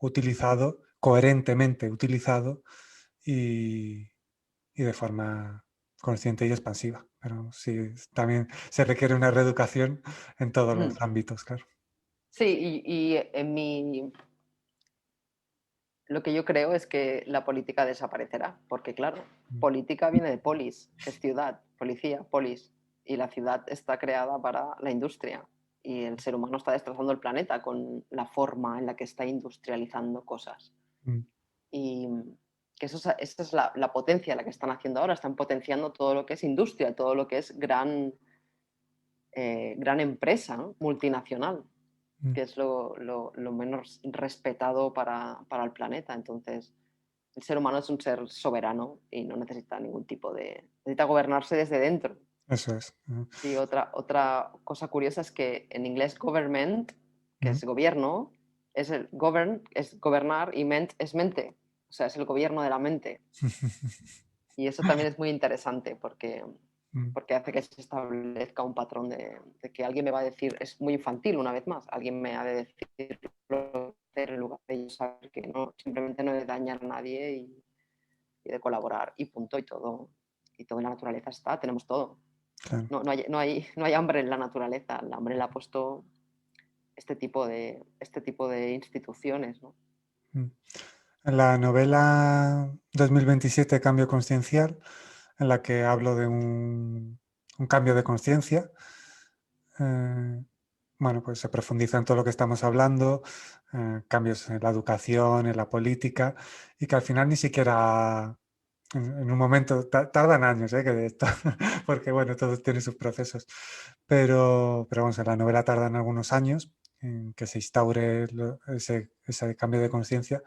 utilizado, coherentemente utilizado y de forma consciente y expansiva. Pero sí, también se requiere una reeducación en todos los ámbitos, claro. Sí, y lo que yo creo es que la política desaparecerá, porque claro, política viene de polis, que es ciudad, policía, polis, y la ciudad está creada para la industria, y el ser humano está destrozando el planeta con la forma en la que está industrializando cosas. Mm, Y que esa es la potencia la que están haciendo ahora, están potenciando todo lo que es industria, todo lo que es gran empresa, ¿no? Multinacional, mm. que es lo menos respetado para el planeta. Entonces, el ser humano es un ser soberano y no necesita ningún tipo de... Necesita gobernarse desde dentro. Eso es. Y otra cosa curiosa es que en inglés government, que es gobierno, es el govern, es gobernar, y ment es mente. O sea, es el gobierno de la mente. Y eso también es muy interesante porque hace que se establezca un patrón de que alguien me va a decir, es muy infantil una vez más, alguien me ha de decir lo que hacer en lugar de yo saber que no, simplemente no he de dañar a nadie y de colaborar y punto, y todo en la naturaleza está, tenemos todo. Claro. No hay hambre en la naturaleza, el hambre le ha puesto este tipo de instituciones, ¿no? En la novela 2027, Cambio Consciencial, en la que hablo de un cambio de conciencia, bueno, pues se profundiza en todo lo que estamos hablando, cambios en la educación, en la política, y que al final ni siquiera en un momento, tardan años, que de esto, porque bueno, todo tiene sus procesos, pero vamos, en la novela tardan algunos años en que se instaure ese cambio de conciencia,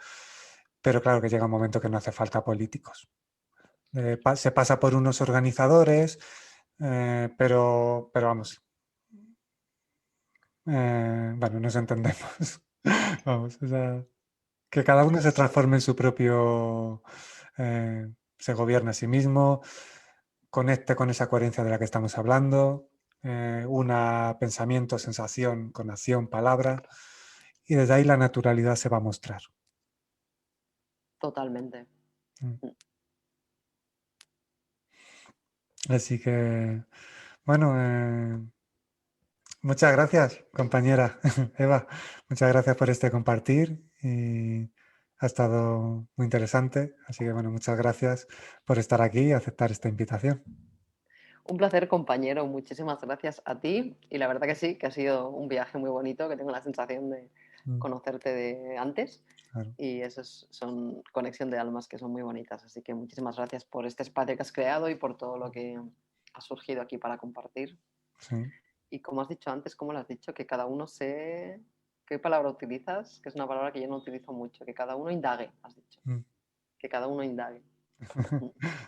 pero claro que llega un momento que no hace falta políticos. Se pasa por unos organizadores, pero vamos, bueno, nos entendemos. Vamos, o sea, que cada uno se transforme en su propio, se gobierne a sí mismo, conecte con esa coherencia de la que estamos hablando, una pensamiento, sensación con acción, palabra, y desde ahí la naturalidad se va a mostrar. Totalmente. Así que, bueno, muchas gracias, compañera Eva. Muchas gracias por este compartir y ha estado muy interesante. Así que, bueno, muchas gracias por estar aquí y aceptar esta invitación. Un placer, compañero. Muchísimas gracias a ti. Y la verdad que sí, que ha sido un viaje muy bonito, que tengo la sensación de conocerte de antes. Claro. Y eso son conexión de almas que son muy bonitas. Así que muchísimas gracias por este espacio que has creado y por todo lo que ha surgido aquí para compartir. Sí. Y como has dicho antes, como lo has dicho, que cada uno sé qué palabra utilizas, que es una palabra que yo no utilizo mucho, que cada uno indague, has dicho. Que cada uno indague.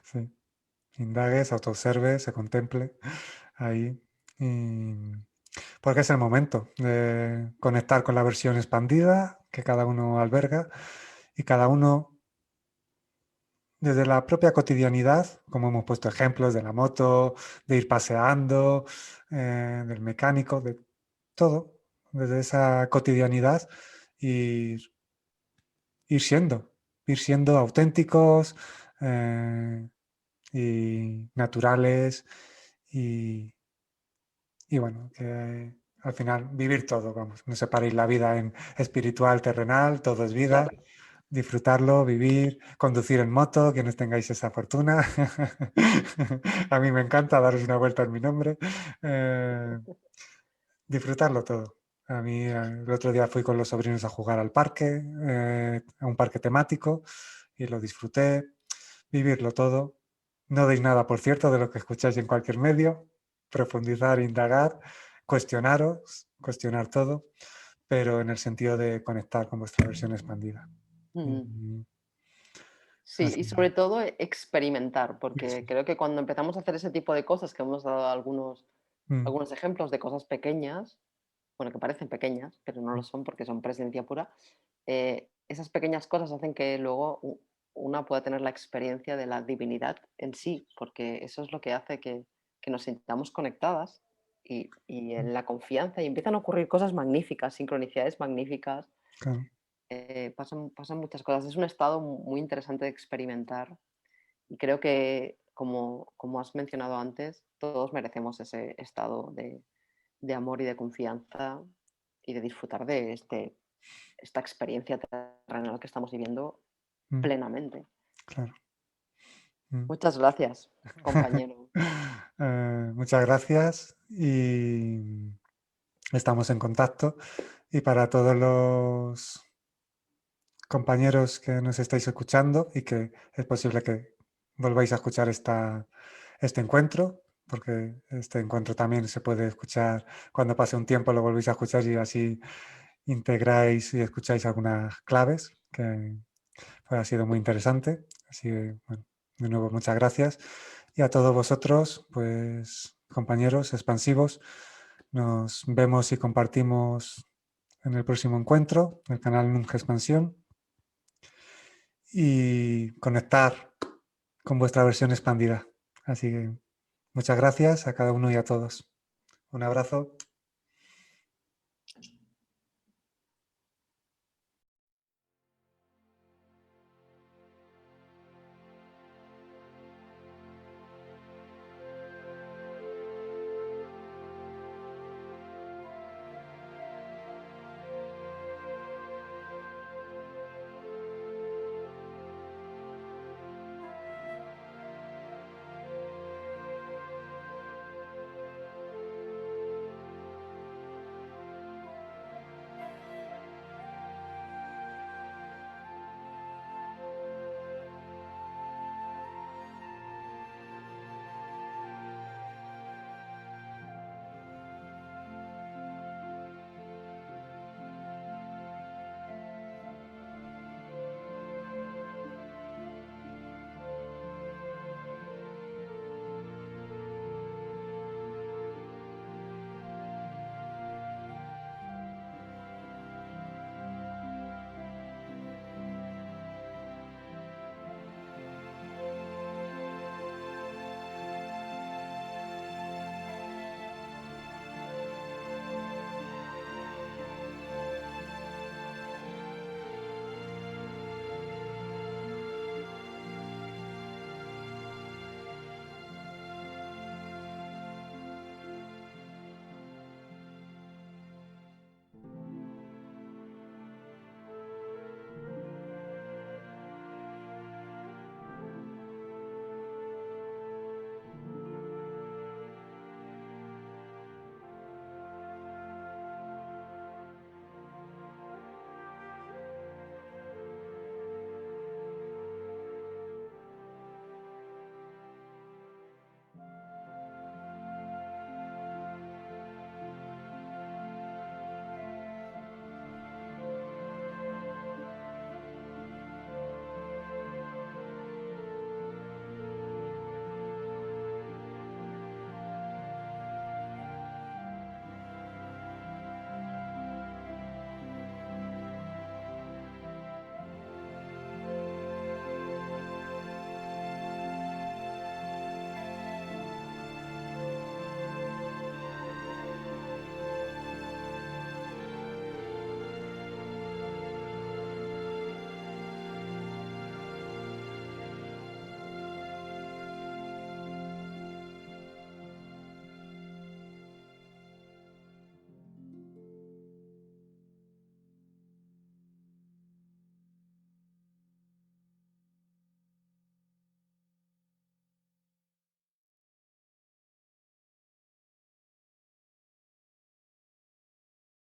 Sí. Indague, se autoobserve, se contemple ahí. Porque es el momento de conectar con la versión expandida que cada uno alberga y cada uno desde la propia cotidianidad, como hemos puesto ejemplos de la moto, de ir paseando, del mecánico, de todo, desde esa cotidianidad ir siendo auténticos y naturales y bueno, que al final vivir todo, vamos, no separéis la vida en espiritual, terrenal, todo es vida. Claro. Disfrutarlo, vivir, conducir en moto, quienes tengáis esa fortuna. A mí me encanta daros una vuelta en mi nombre. Disfrutarlo todo. A mí el otro día fui con los sobrinos a jugar al parque, a un parque temático, y lo disfruté. Vivirlo todo. No deis nada, por cierto, de lo que escucháis en cualquier medio. Profundizar, indagar, cuestionaros, cuestionar todo, pero en el sentido de conectar con vuestra versión expandida. Sí, y Así sobre que, todo experimentar, eso. porque creo que cuando empezamos a hacer ese tipo de cosas, que hemos dado Mm, algunos ejemplos de cosas pequeñas, bueno, que parecen pequeñas, pero no lo mm, son porque son presencia pura, esas pequeñas cosas hacen que luego una pueda tener la experiencia de la divinidad en sí, porque eso es lo que hace que nos sintamos conectadas y mm, en la confianza y empiezan a ocurrir cosas magníficas, sincronicidades magníficas, claro. pasan muchas cosas. Es un estado muy interesante de experimentar y creo que, como has mencionado antes, todos merecemos ese estado de amor y de confianza y de disfrutar de esta experiencia terrenal que estamos viviendo Mm, plenamente. claro. Mm. Muchas gracias, compañero. Muchas gracias y estamos en contacto. Y para todos los compañeros que nos estáis escuchando y que es posible que volváis a escuchar este encuentro, porque este encuentro también se puede escuchar cuando pase un tiempo, lo volvéis a escuchar y así integráis y escucháis algunas claves, que pues, ha sido muy interesante. Así que, bueno, de nuevo, muchas gracias. Y a todos vosotros, pues compañeros expansivos, nos vemos y compartimos en el próximo encuentro del canal Nunca Expansión y conectar con vuestra versión expandida. Así que muchas gracias a cada uno y a todos. Un abrazo.